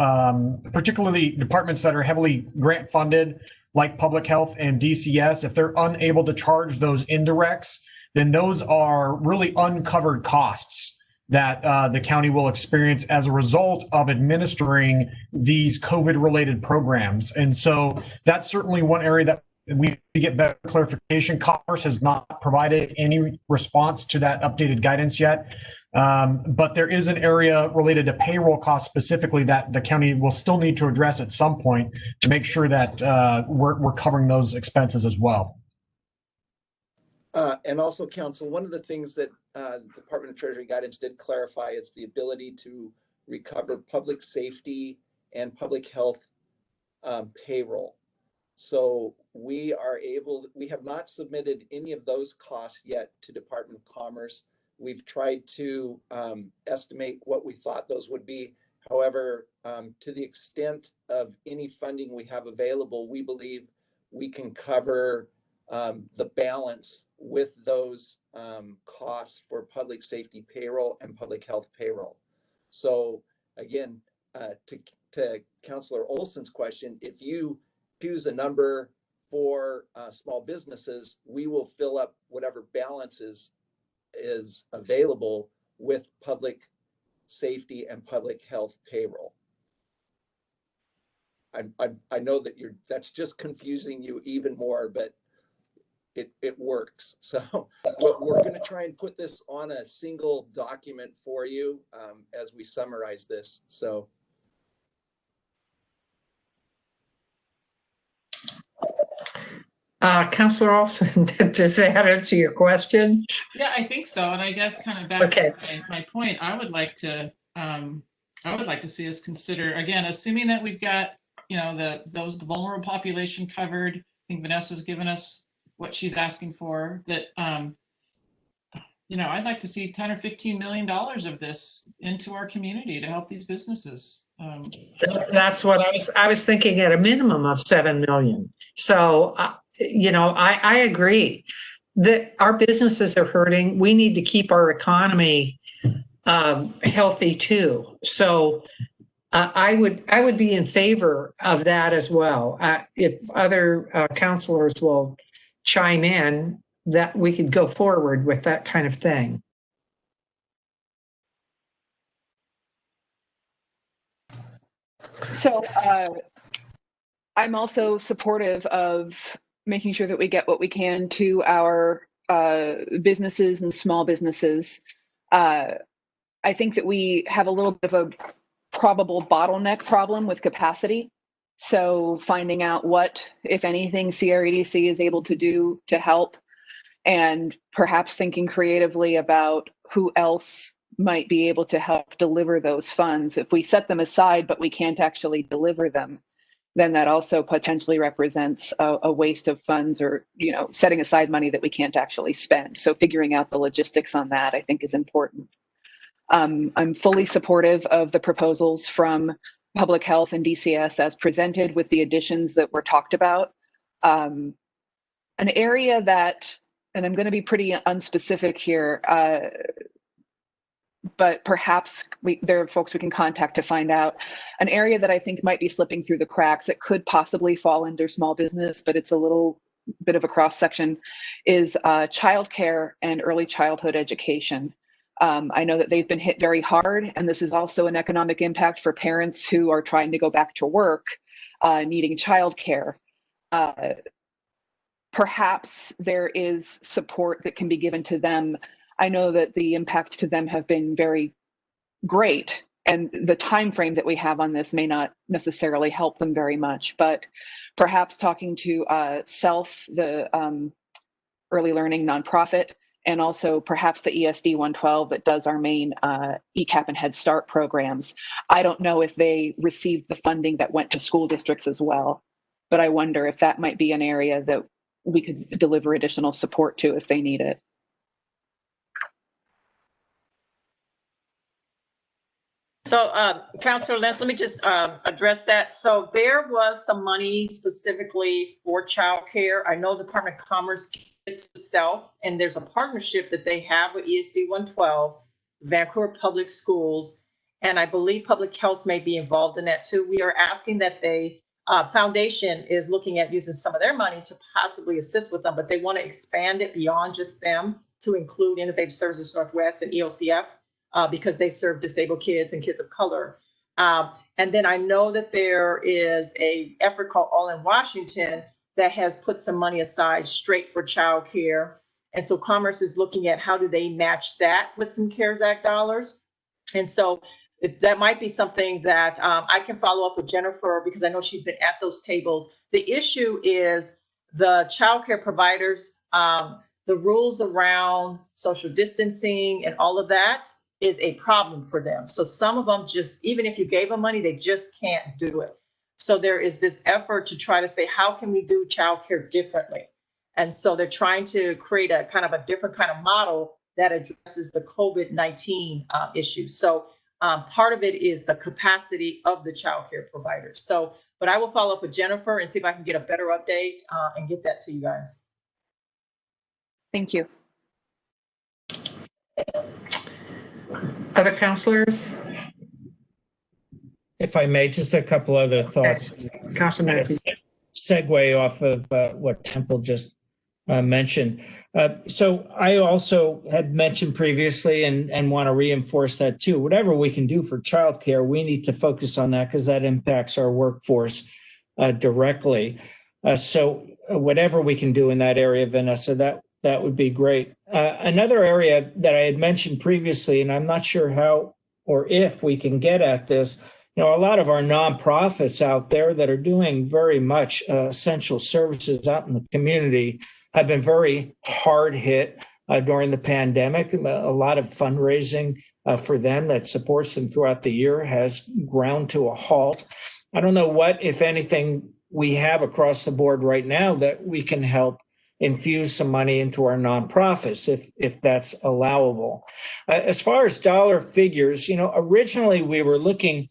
particularly departments that are heavily grant funded, like public health and DCS, if they're unable to charge those indirects, then those are really uncovered costs that the county will experience as a result of administering these COVID-related programs. And so that's certainly one area that we get better clarification. Commerce has not provided any response to that updated guidance yet. But there is an area related to payroll costs specifically that the county will still need to address at some point to make sure that we're covering those expenses as well. And also, Council, one of the things that the Department of Treasury guidance did clarify is the ability to recover public safety and public health payroll. So we have not submitted any of those costs yet to Department of Commerce. We've tried to estimate what we thought those would be. However, to the extent of any funding we have available, we believe we can cover the balance with those costs for public safety payroll and public health payroll. So again, to Councilor Olson's question, if you choose a number for small businesses, we will fill up whatever balances is available with public safety and public health payroll. I know that that's just confusing you even more, but it works. So we're going to try and put this on a single document for you as we summarize this. So. Councilor Olson, does that answer your question? Yeah, I think so. And I guess kind of back Okay. to my point, I would like to see us consider, again, assuming that we've got, the vulnerable population covered. I think Vanessa's given us what she's asking for, that, I'd like to see 10 or $15 million of this into our community to help these businesses. That's what I was thinking, at a minimum of 7 million. So, I agree that our businesses are hurting. We need to keep our economy healthy too. So I would be in favor of that as well. If other councilors will chime in, that we could go forward with that kind of thing. So I'm also supportive of making sure that we get what we can to our businesses and small businesses. I think that we have a little bit of a probable bottleneck problem with capacity. So finding out what, if anything, CREDC is able to do to help, and perhaps thinking creatively about who else might be able to help deliver those funds. If we set them aside, but we can't actually deliver them, then that also potentially represents a waste of funds, or, setting aside money that we can't actually spend. So figuring out the logistics on that, I think, is important. I'm fully supportive of the proposals from Public Health and DCS as presented, with the additions that were talked about. An area that, and I'm going to be pretty unspecific here, but perhaps there are folks we can contact to find out. An area that I think might be slipping through the cracks, it could possibly fall under small business, but it's a little bit of a cross section, is childcare and early childhood education. I know that they've been hit very hard, and this is also an economic impact for parents who are trying to go back to work, needing childcare. Perhaps there is support that can be given to them. I know that the impacts to them have been very great, and the time frame that we have on this may not necessarily help them very much, but perhaps talking to SELF, the early learning nonprofit, and also perhaps the ESD 112 that does our main ECAP and Head Start programs. I don't know if they received the funding that went to school districts as well, but I wonder if that might be an area that we could deliver additional support to if they need it. So, Councilor Lentz, let me just address that. So there was some money specifically for childcare. I know the Department of Commerce gives itself, and there's a partnership that they have with ESD 112, Vancouver Public Schools, and I believe Public Health may be involved in that too. We are asking that they, Foundation is looking at using some of their money to possibly assist with them, but they want to expand it beyond just them to include Innovative Services Northwest and EOCF. Because they serve disabled kids and kids of color. And then I know that there is a effort called All in Washington, that has put some money aside straight for childcare. And so Commerce is looking at how do they match that with some CARES Act dollars. And so that might be something that I can follow up with Jennifer, because I know she's been at those tables. The issue is the childcare providers, the rules around social distancing and all of that is a problem for them. So some of them just, even if you gave them money, they just can't do it. So there is this effort to try to say, how can we do childcare differently? And so they're trying to create a kind of a different kind of model that addresses the COVID-19 issue. So part of it is the capacity of the childcare providers. So, but I will follow up with Jennifer and see if I can get a better update and get that to you guys. Thank you. Other counselors? If I may, just a couple other thoughts. Councilman Matthews. Segue off of what Temple just mentioned. So I also had mentioned previously and want to reinforce that too. Whatever we can do for childcare, we need to focus on that because that impacts our workforce directly. So whatever we can do in that area, Vanessa, that would be great. Another area that I had mentioned previously, and I'm not sure how or if we can get at this, a lot of our nonprofits out there that are doing very much essential services out in the community have been very hard hit during the pandemic. A lot of fundraising for them that supports them throughout the year has ground to a halt. I don't know what, if anything, we have across the board right now that we can help infuse some money into our nonprofits if that's allowable. As far as dollar figures, originally we were looking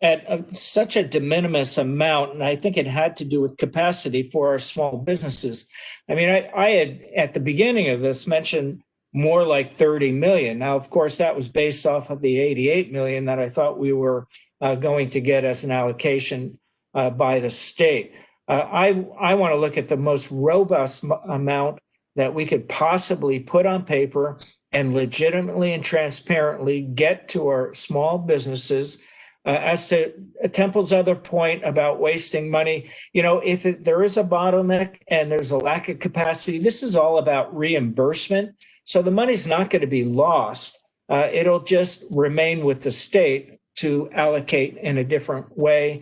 at such a de minimis amount, and I think it had to do with capacity for our small businesses. I mean, I had at the beginning of this mentioned more like 30 million. Now, of course, that was based off of the 88 million that I thought we were going to get as an allocation by the state. I want to look at the most robust amount that we could possibly put on paper and legitimately and transparently get to our small businesses. As to Temple's other point about wasting money, if there is a bottleneck and there's a lack of capacity, this is all about reimbursement. So the money's not going to be lost. It'll just remain with the state to allocate in a different way,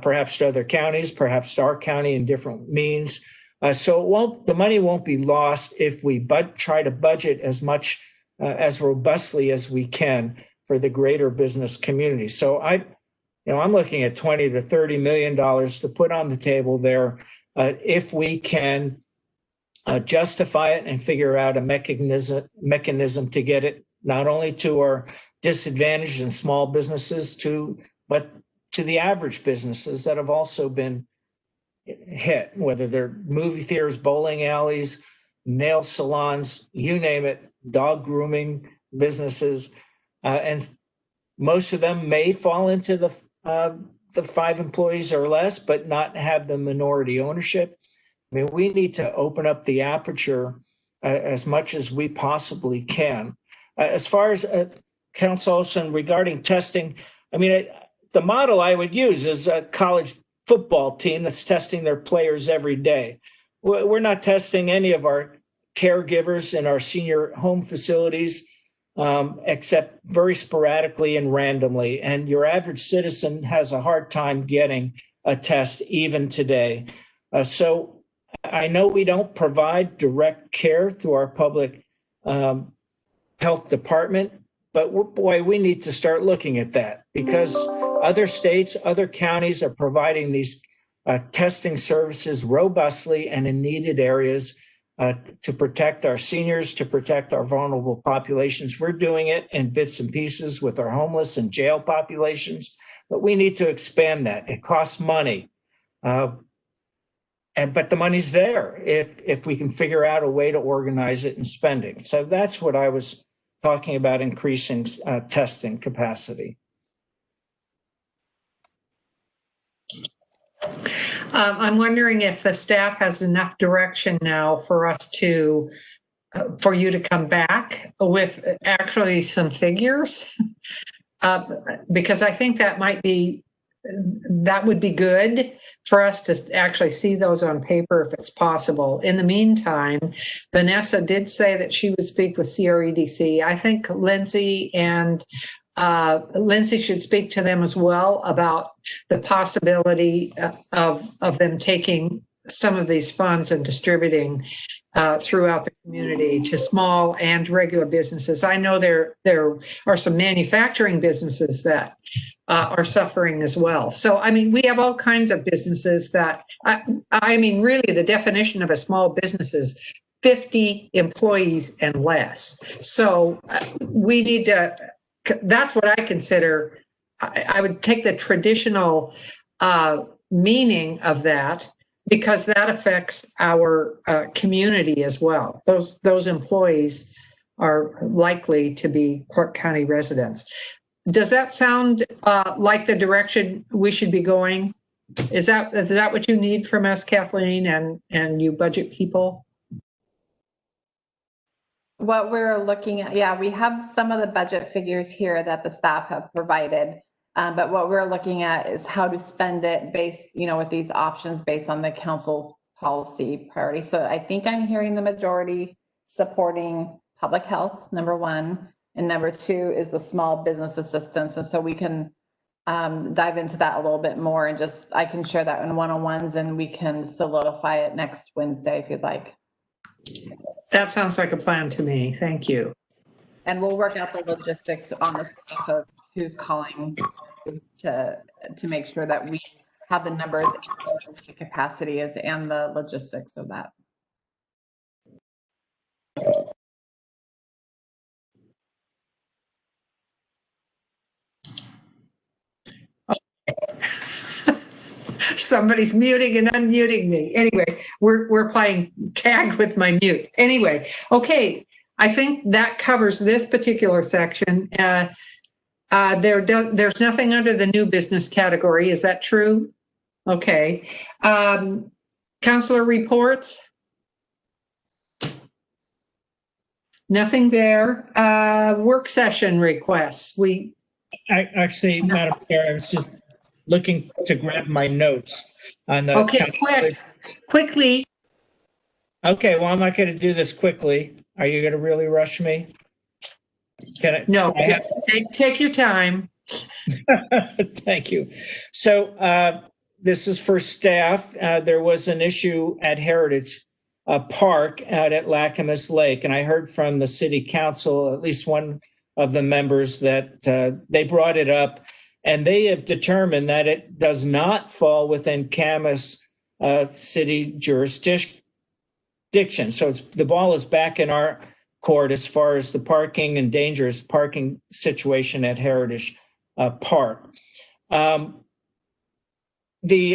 perhaps to other counties, perhaps to our county in different means. So the money won't be lost if we try to budget as much as robustly as we can for the greater business community. So I'm looking at $20 to $30 million to put on the table there if we can justify it and figure out a mechanism to get it not only to our disadvantaged and small businesses but to the average businesses that have also been hit, whether they're movie theaters, bowling alleys, nail salons, you name it, dog grooming businesses. And most of them may fall into the 5 employees or less, but not have the minority ownership. I mean, we need to open up the aperture as much as we possibly can. As far as Council Olson regarding testing, I mean, the model I would use is a college football team that's testing their players every day. We're not testing any of our caregivers in our senior home facilities, except very sporadically and randomly. And your average citizen has a hard time getting a test even today. So I know we don't provide direct care through our public health department, but boy, we need to start looking at that because other states, other counties are providing these testing services robustly and in needed areas to protect our seniors, to protect our vulnerable populations. We're doing it in bits and pieces with our homeless and jail populations, but we need to expand that. It costs money, but the money's there if we can figure out a way to organize it and spend it. So that's what I was talking about, increasing testing capacity. I'm wondering if the staff has enough direction now for us for you to come back with actually some figures, because I think that might be that would be good for us to actually see those on paper if it's possible. In the meantime, Vanessa did say that she would speak with CREDC. I think Lindsay should speak to them as well about the possibility of them taking some of these funds and distributing throughout the community to small and regular businesses. I know there are some manufacturing businesses that are suffering as well. So, I mean, we have all kinds of businesses that, I mean, really the definition of a small business is 50 employees and less. So we need to, that's what I consider, I would take the traditional meaning of that, because that affects our community as well. Those employees are likely to be Clark County residents. Does that sound like the direction we should be going? Is that what you need from us, Kathleen, and you budget people? What we're looking at, yeah, we have some of the budget figures here that the staff have provided. But what we're looking at is how to spend it based, with these options based on the council's policy priority. So I think I'm hearing the majority supporting public health, number one, and number two is the small business assistance. And so we can dive into that a little bit more, and I can share that in one-on-ones, and we can solidify it next Wednesday if you'd like. That sounds like a plan to me. Thank you. And we'll work out the logistics on the stuff of who's calling to make sure that we have the numbers and what the capacity is and the logistics of that. Somebody's muting and unmuting me. Anyway, we're playing tag with my mute. Anyway, okay, I think that covers this particular section. There's nothing under the new business category. Is that true? Okay. Councilor reports? Nothing there. Work session requests. Actually, Madam Chair, I was just looking to grab my notes on the. Okay, quickly. Okay, well, I'm not going to do this quickly. Are you going to really rush me? No, take your time. Thank you. So this is for staff. There was an issue at Heritage Park out at Lacamas Lake, and I heard from the city council, at least one of the members, that they brought it up, and they have determined that it does not fall within Camas city jurisdiction. So the ball is back in our court as far as the parking and dangerous parking situation at Heritage Park. The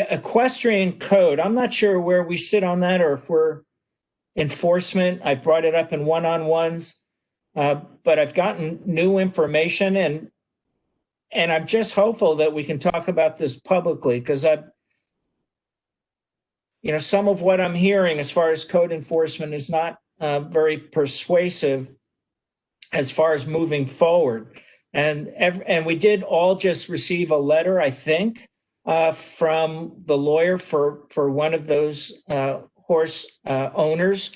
equestrian code, I'm not sure where we sit on that or if we're enforcement. I brought it up in one-on-ones, but I've gotten new information, and I'm just hopeful that we can talk about this publicly, because some of what I'm hearing as far as code enforcement is not very persuasive as far as moving forward. And we did all just receive a letter, I think, from the lawyer for one of those horse owners.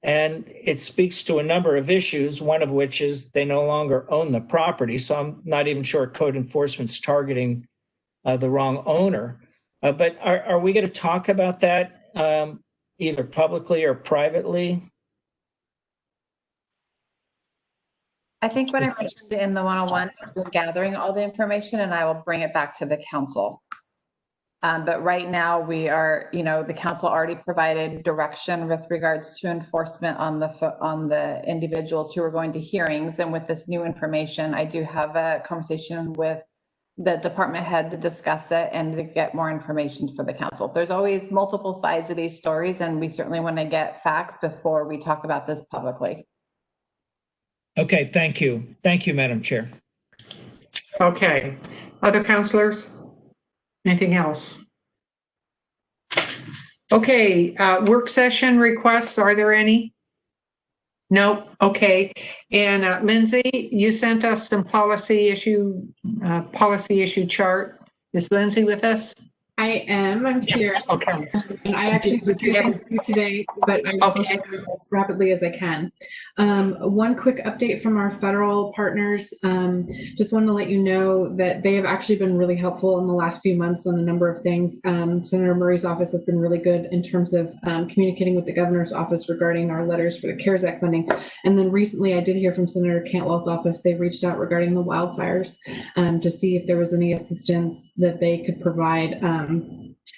And it speaks to a number of issues, one of which is they no longer own the property. So I'm not even sure code enforcement's targeting the wrong owner. But are we going to talk about that either publicly or privately? I think what I mentioned in the one-on-one is we're gathering all the information, and I will bring it back to the council. But right now we are, the council already provided direction with regards to enforcement on the individuals who are going to hearings. And with this new information, I do have a conversation with the department head to discuss it and to get more information for the council. There's always multiple sides of these stories, and we certainly want to get facts before we talk about this publicly. Okay, thank you. Thank you, Madam Chair. Okay. Other councilors? Anything else? Okay, work session requests, are there any? No, okay. And Lindsay, you sent us some policy issue chart. Is Lindsay with us? I am. I'm here. Okay. And I actually have a few things to do today, but I will Okay. go through as rapidly as I can. One quick update from our federal partners. Just wanted to let you know that they have actually been really helpful in the last few months on a number of things. Senator Murray's office has been really good in terms of communicating with the governor's office regarding our letters for the CARES Act funding. And then recently I did hear from Senator Cantwell's office. They reached out regarding the wildfires to see if there was any assistance that they could provide.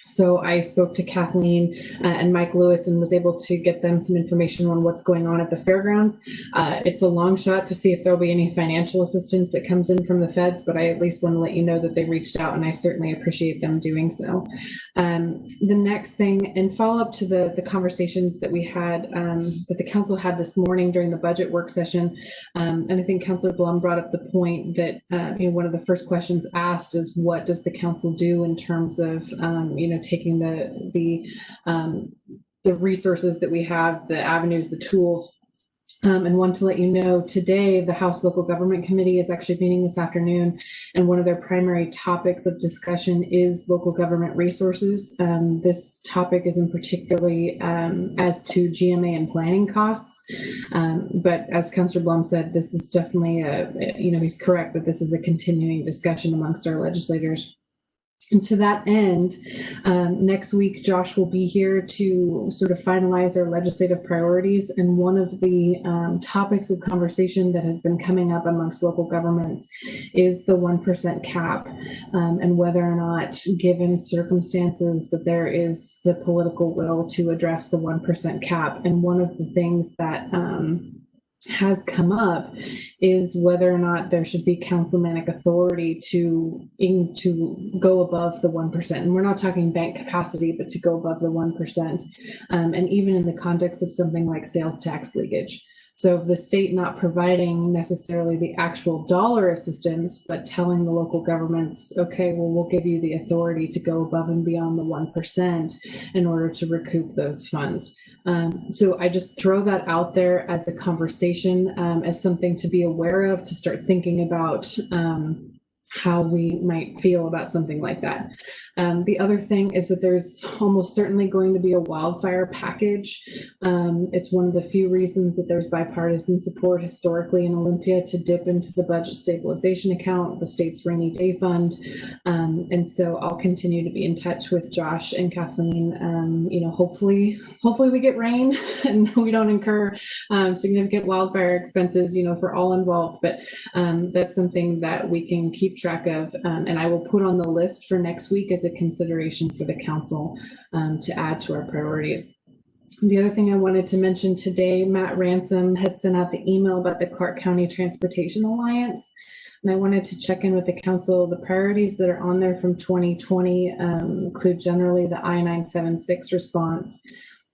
So I spoke to Kathleen and Mike Lewis and was able to get them some information on what's going on at the fairgrounds. It's a long shot to see if there'll be any financial assistance that comes in from the feds, but I at least want to let you know that they reached out, and I certainly appreciate them doing so. The next thing, in follow-up to the conversations that we had, that the council had this morning during the budget work session, and I think Councilor Blum brought up the point that one of the first questions asked is, what does the council do in terms of taking the resources that we have, the avenues, the tools. And want to let you know, today the House Local Government Committee is actually meeting this afternoon, and one of their primary topics of discussion is local government resources. This topic is in particularly as to GMA and planning costs. But as Councilor Blum said, this is definitely he's correct that this is a continuing discussion amongst our legislators. And to that end, next week, Josh will be here to sort of finalize our legislative priorities. And one of the topics of conversation that has been coming up amongst local governments is the 1% cap, and whether or not, given circumstances, that there is the political will to address the 1% cap. And one of the things that has come up is whether or not there should be councilmanic authority to go above the 1%. And we're not talking bank capacity, but to go above the 1%. And even in the context of something like sales tax leakage. So if the state not providing necessarily the actual dollar assistance, but telling the local governments, okay, well, we'll give you the authority to go above and beyond the 1% in order to recoup those funds. So I just throw that out there as a conversation, as something to be aware of, to start thinking about how we might feel about something like that. The other thing is that there's almost certainly going to be a wildfire package. It's one of the few reasons that there's bipartisan support historically in Olympia to dip into the budget stabilization account, the state's rainy day fund. And so I'll continue to be in touch with Josh and Kathleen. Hopefully we get rain and we don't incur significant wildfire expenses, for all involved. But that's something that we can keep track of, and I will put on the list for next week as a consideration for the council to add to our priorities. The other thing I wanted to mention today, Matt Ransom had sent out the email about the Clark County Transportation Alliance, and I wanted to check in with the council. The priorities that are on there from 2020 include generally the I-976 response,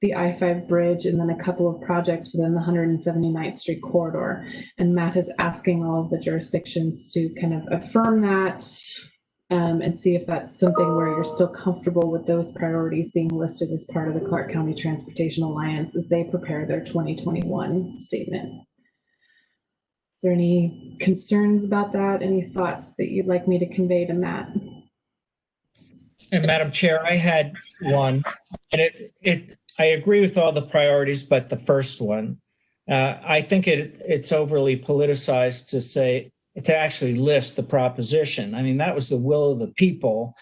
the I-5 bridge, and then a couple of projects within the 179th Street corridor. And Matt is asking all of the jurisdictions to kind of affirm that and see if that's something where you're still comfortable with those priorities being listed as part of the Clark County Transportation Alliance as they prepare their 2021 statement. Is there any concerns about that? Any thoughts that you'd like me to convey to Matt? And Madam Chair, I had one, and I agree with all the priorities, but the first one, I think it's overly politicized to actually list the proposition. I mean, that was the will of the people.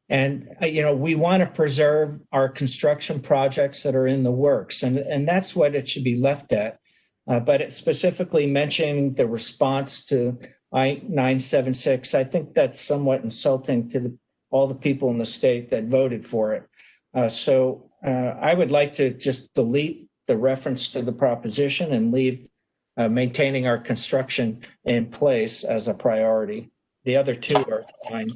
And, we want to preserve our construction projects that are in the works, and that's what it should be left at. But it specifically mentioning the response to I-976, I think that's somewhat insulting to all the people in the state that voted for it. So I would like to just delete the reference to the proposition and leave maintaining our construction in place as a priority. The other two are fine.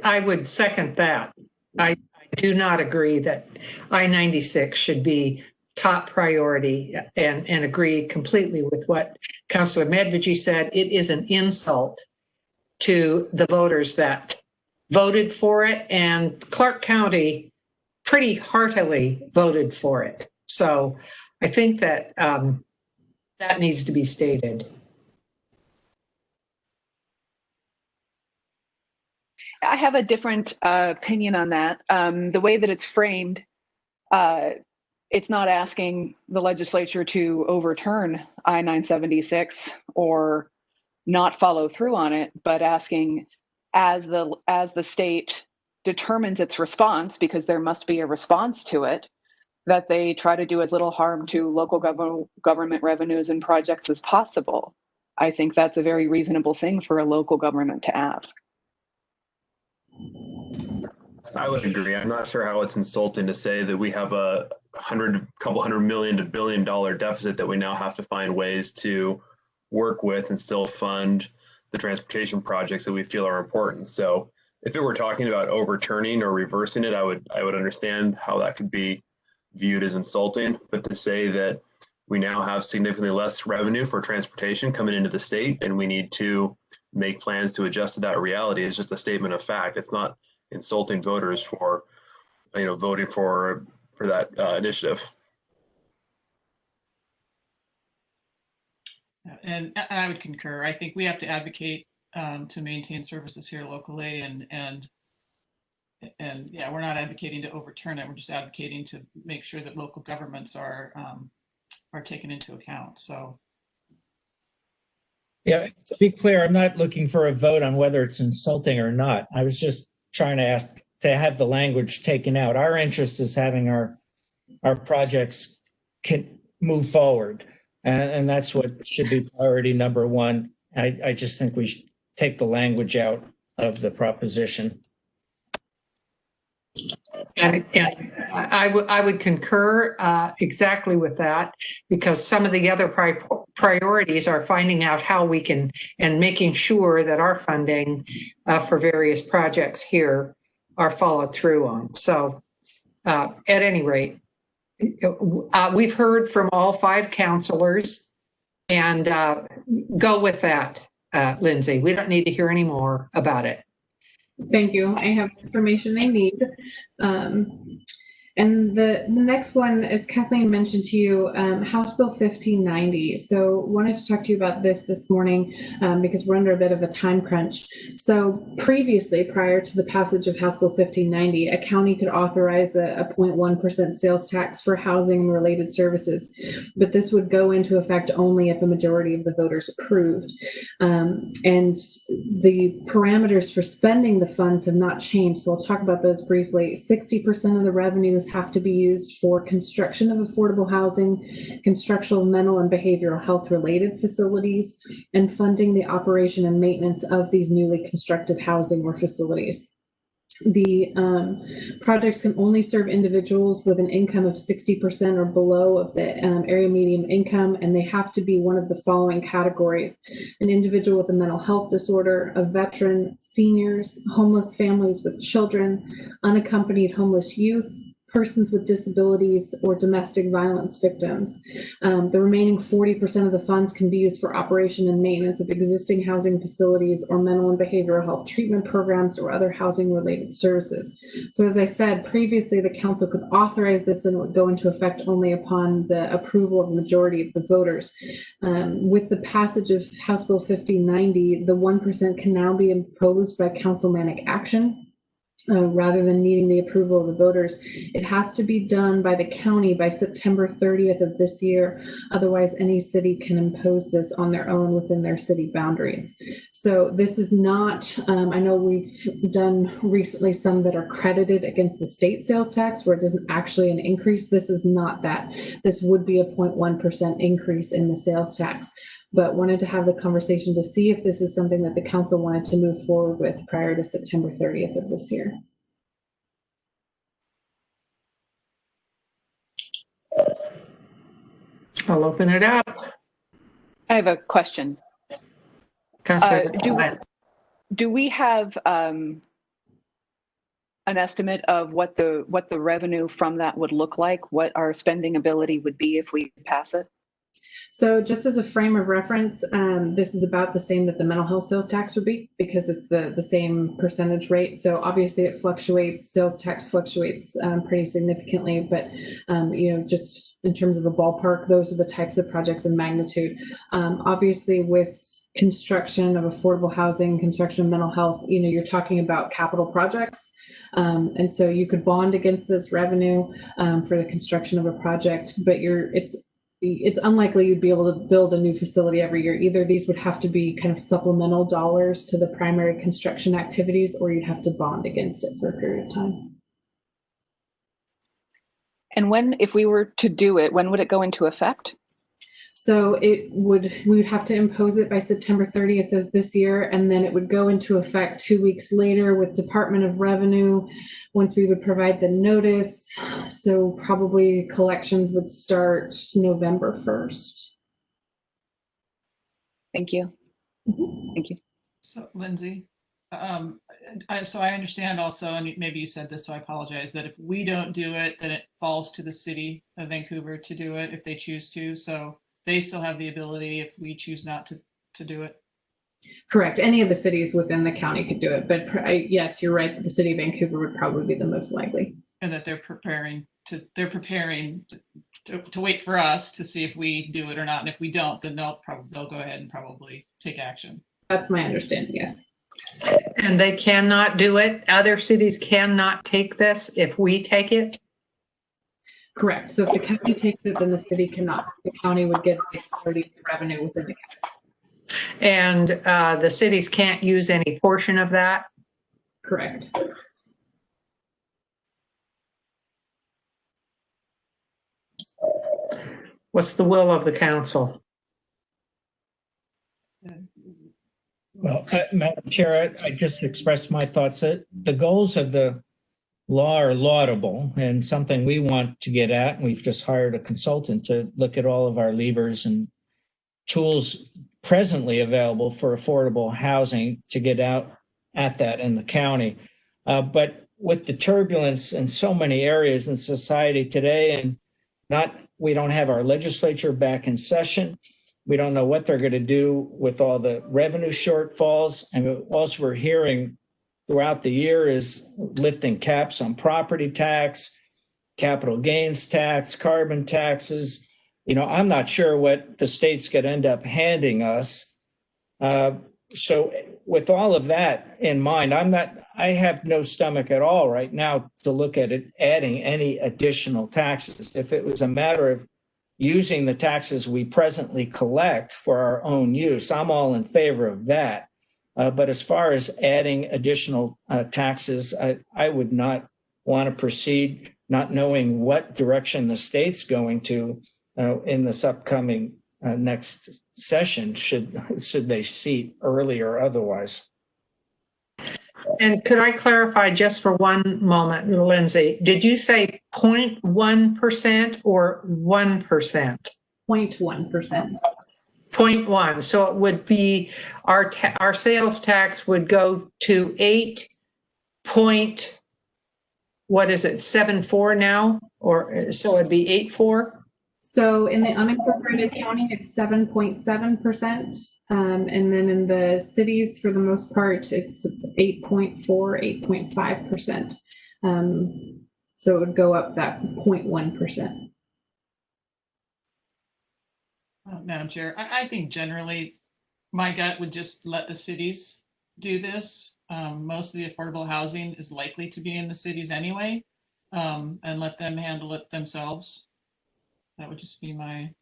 I would second that. I do not agree that I-96 should be top priority and agree completely with what Councilor Medvigi said. It is an insult to the voters that voted for it, and Clark County pretty heartily voted for it. So I think that that needs to be stated. I have a different opinion on that. The way that it's framed, it's not asking the legislature to overturn I-976 or not follow through on it, but asking as the state determines its response, because there must be a response to it, that they try to do as little harm to local government revenues and projects as possible. I think that's a very reasonable thing for a local government to ask. I would agree. I'm not sure how it's insulting to say that we have a couple $100 million to $1 billion deficit that we now have to find ways to work with and still fund the transportation projects that we feel are important. So if it were talking about overturning or reversing it, I would understand how that could be viewed as insulting. But to say that we now have significantly less revenue for transportation coming into the state and we need to make plans to adjust to that reality is just a statement of fact. It's not insulting voters for, voting for that initiative. And I would concur. I think we have to advocate to maintain services here locally, and yeah, we're not advocating to overturn it. We're just advocating to make sure that local governments are taken into account. So. Yeah, to be clear, I'm not looking for a vote on whether it's insulting or not. I was just trying to ask to have the language taken out. Our interest is having our projects can move forward. And that's what should be priority number one. I just think we should take the language out of the proposition. And I would concur exactly with that, because some of the other priorities are finding out how we can, and making sure that our funding for various projects here are followed through on. So at any rate, we've heard from all 5 counselors, and go with that, Lindsay. We don't need to hear any more about it. Thank you. I have information they need. And the next one, as Kathleen mentioned to you, House Bill 1590. So wanted to talk to you about this morning because we're under a bit of a time crunch. So previously, prior to the passage of House Bill 1590, a county could authorize a 0.1% sales tax for housing related services, but this would go into effect only if a majority of the voters approved. And the parameters for spending the funds have not changed. So I'll talk about those briefly. 60% of the revenues have to be used for construction of affordable housing, construction of mental and behavioral health related facilities, and funding the operation and maintenance of these newly constructed housing or facilities. The projects can only serve individuals with an income of 60% or below of the area median income, and they have to be one of the following categories: an individual with a mental health disorder, a veteran, seniors, homeless families with children, unaccompanied homeless youth, persons with disabilities, or domestic violence victims. The remaining 40% of the funds can be used for operation and maintenance of existing housing facilities or mental and behavioral health treatment programs or other housing related services. So as I said, previously the council could authorize this and it would go into effect only upon the approval of the majority of the voters. With the passage of House Bill 1590, the 1% can now be imposed by councilmanic action. Rather than needing the approval of the voters. It has to be done by the county by September 30th of this year. Otherwise, any city can impose this on their own within their city boundaries. So this is not, I know we've done recently some that are credited against the state sales tax where it isn't actually an increase. This is not that. This would be a 0.1% increase in the sales tax, but wanted to have the conversation to see if this is something that the council wanted to move forward with prior to September 30th of this year. I'll open it up. I have a question. Do we have an estimate of what the revenue from that would look like? What our spending ability would be if we pass it? So just as a frame of reference, this is about the same that the mental health sales tax would be because it's the same percentage rate. So obviously it fluctuates, sales tax fluctuates pretty significantly, but just in terms of the ballpark, those are the types of projects in magnitude. Obviously with construction of affordable housing, construction of mental health, you're talking about capital projects. And so you could bond against this revenue for the construction of a project, but it's unlikely you'd be able to build a new facility every year. Either these would have to be kind of supplemental dollars to the primary construction activities, or you'd have to bond against it for a period of time. And if we were to do it, when would it go into effect? So we would have to impose it by September 30th of this year, and then it would go into effect 2 weeks later with Department of Revenue once we would provide the notice. So probably collections would start November 1st. Thank you. Mm-hmm. Thank you. So Lindsay, so I understand also, and maybe you said this, so I apologize, that if we don't do it, then it falls to the city of Vancouver to do it if they choose to. So they still have the ability if we choose not to do it. Correct. Any of the cities within the county could do it, but yes, you're right. The city of Vancouver would probably be the most likely. And that they're preparing to wait for us to see if we do it or not. And if we don't, then they'll go ahead and probably take action. That's my understanding. Yes. And they cannot do it. Other cities cannot take this if we take it. Correct. So if the county takes it, then the city cannot. The county would get the majority of the revenue within the county. And the cities can't use any portion of that? Correct. What's the will of the council? Well, Madam Chair, I just expressed my thoughts that the goals of the law are laudable and something we want to get at. We've just hired a consultant to look at all of our levers and tools presently available for affordable housing to get out at that in the county. But with the turbulence in so many areas in society today, and we don't have our legislature back in session. We don't know what they're going to do with all the revenue shortfalls. And also we're hearing throughout the year is lifting caps on property tax, capital gains tax, carbon taxes. I'm not sure what the state's going to end up handing us. So with all of that in mind, I have no stomach at all right now to look at it, adding any additional taxes. If it was a matter of using the taxes we presently collect for our own use, I'm all in favor of that. But as far as adding additional taxes, I would not want to proceed not knowing what direction the state's going to in this upcoming next session, should they seat early or otherwise. And could I clarify just for one moment, Lindsay, did you say 0.1% or 1%? 0.1%. 0.1. So it would be our sales tax would go to 7.4 now, or so it'd be 8.4. So in the unincorporated county, it's 7.7%. And then in the cities, for the most part, it's 8.4, 8.5%. So it would go up that 0.1%. Madam Chair, I think generally my gut would just let the cities do this. Most of the affordable housing is likely to be in the cities anyway, and let them handle it themselves. That would just be my.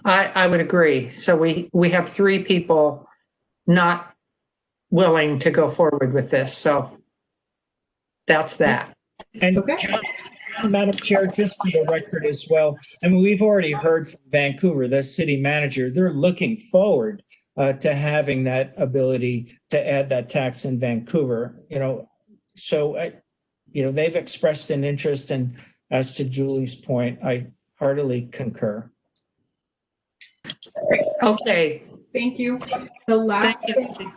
I would agree. So we have 3 people not willing to go forward with this. So that's that. And Okay. Madam Chair, just for the record as well, I mean, we've already heard from Vancouver, the city manager, they're looking forward to having that ability to add that tax in Vancouver, so they've expressed an interest, and as to Julie's point, I heartily concur. Okay. Thank you. The last thing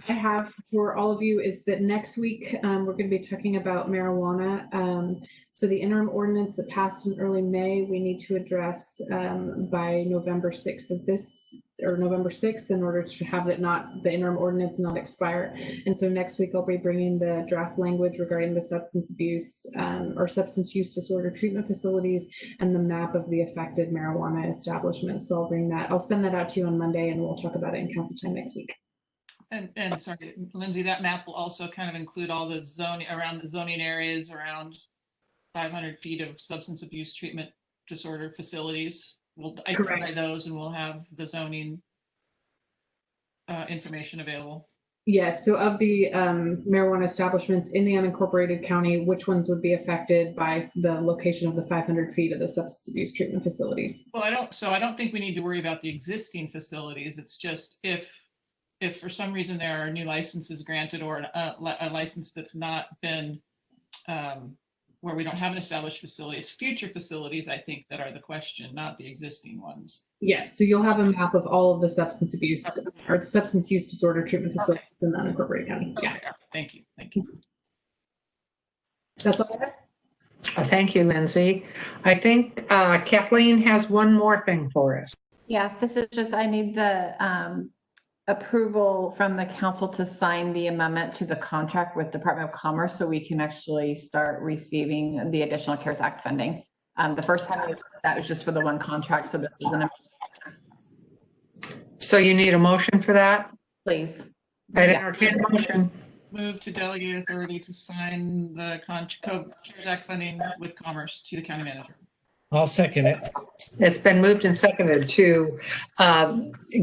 I have for all of you is that next week we're going to be talking about marijuana. So the interim ordinance that passed in early May, we need to address by November 6th of this or November 6th in order to have it not, the interim ordinance not expire. And so next week I'll be bringing the draft language regarding the substance abuse or substance use disorder treatment facilities and the map of the affected marijuana establishments. So I'll bring that, I'll send that out to you on Monday and we'll talk about it in council time next week. And sorry, Lindsay, that map will also kind of include all the zoning around the zoning areas around 500 feet of substance abuse treatment disorder facilities. We'll identify those and we'll have the zoning information available. Yes, so of the marijuana establishments in the unincorporated county, which ones would be affected by the location of the 500 feet of the substance abuse treatment facilities? Well, I don't think we need to worry about the existing facilities. It's just if for some reason there are new licenses granted or a license that's not been where we don't have an established facility, it's future facilities, I think, that are the question, not the existing ones. Yes, so you'll have a map of all of the substance abuse or substance use disorder treatment facilities in the unincorporated county. Yeah. Okay. Thank you. Thank you. That's all I have. Thank you, Lindsay. I think Kathleen has one more thing for us. Yeah, this is just, I need the approval from the council to sign the amendment to the contract with Department of Commerce so we can actually start receiving the additional CARES Act funding. The first time that was just for the one contract, so this is an. So you need a motion for that? Please. I'd entertain a motion. Move to delegate authority to sign the CARES Act funding with Commerce to the county manager. I'll second it. It's been moved and seconded to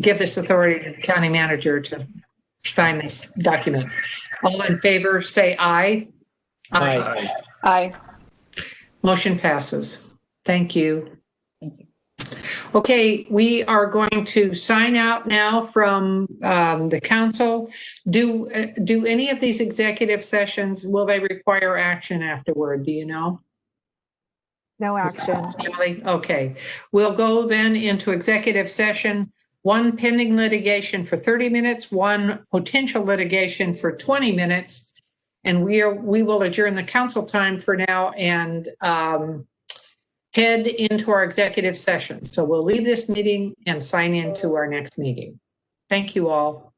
give this authority to the county manager to sign this document. All in favor, say aye. Aye. Aye. Motion passes. Thank you. Thank you. Okay, we are going to sign out now from the council. Do any of these executive sessions, will they require action afterward? Do you know? No action. Okay, we'll go then into executive session. One pending litigation for 30 minutes, one potential litigation for 20 minutes. And we will adjourn the council time for now and head into our executive session. So we'll leave this meeting and sign into our next meeting. Thank you all.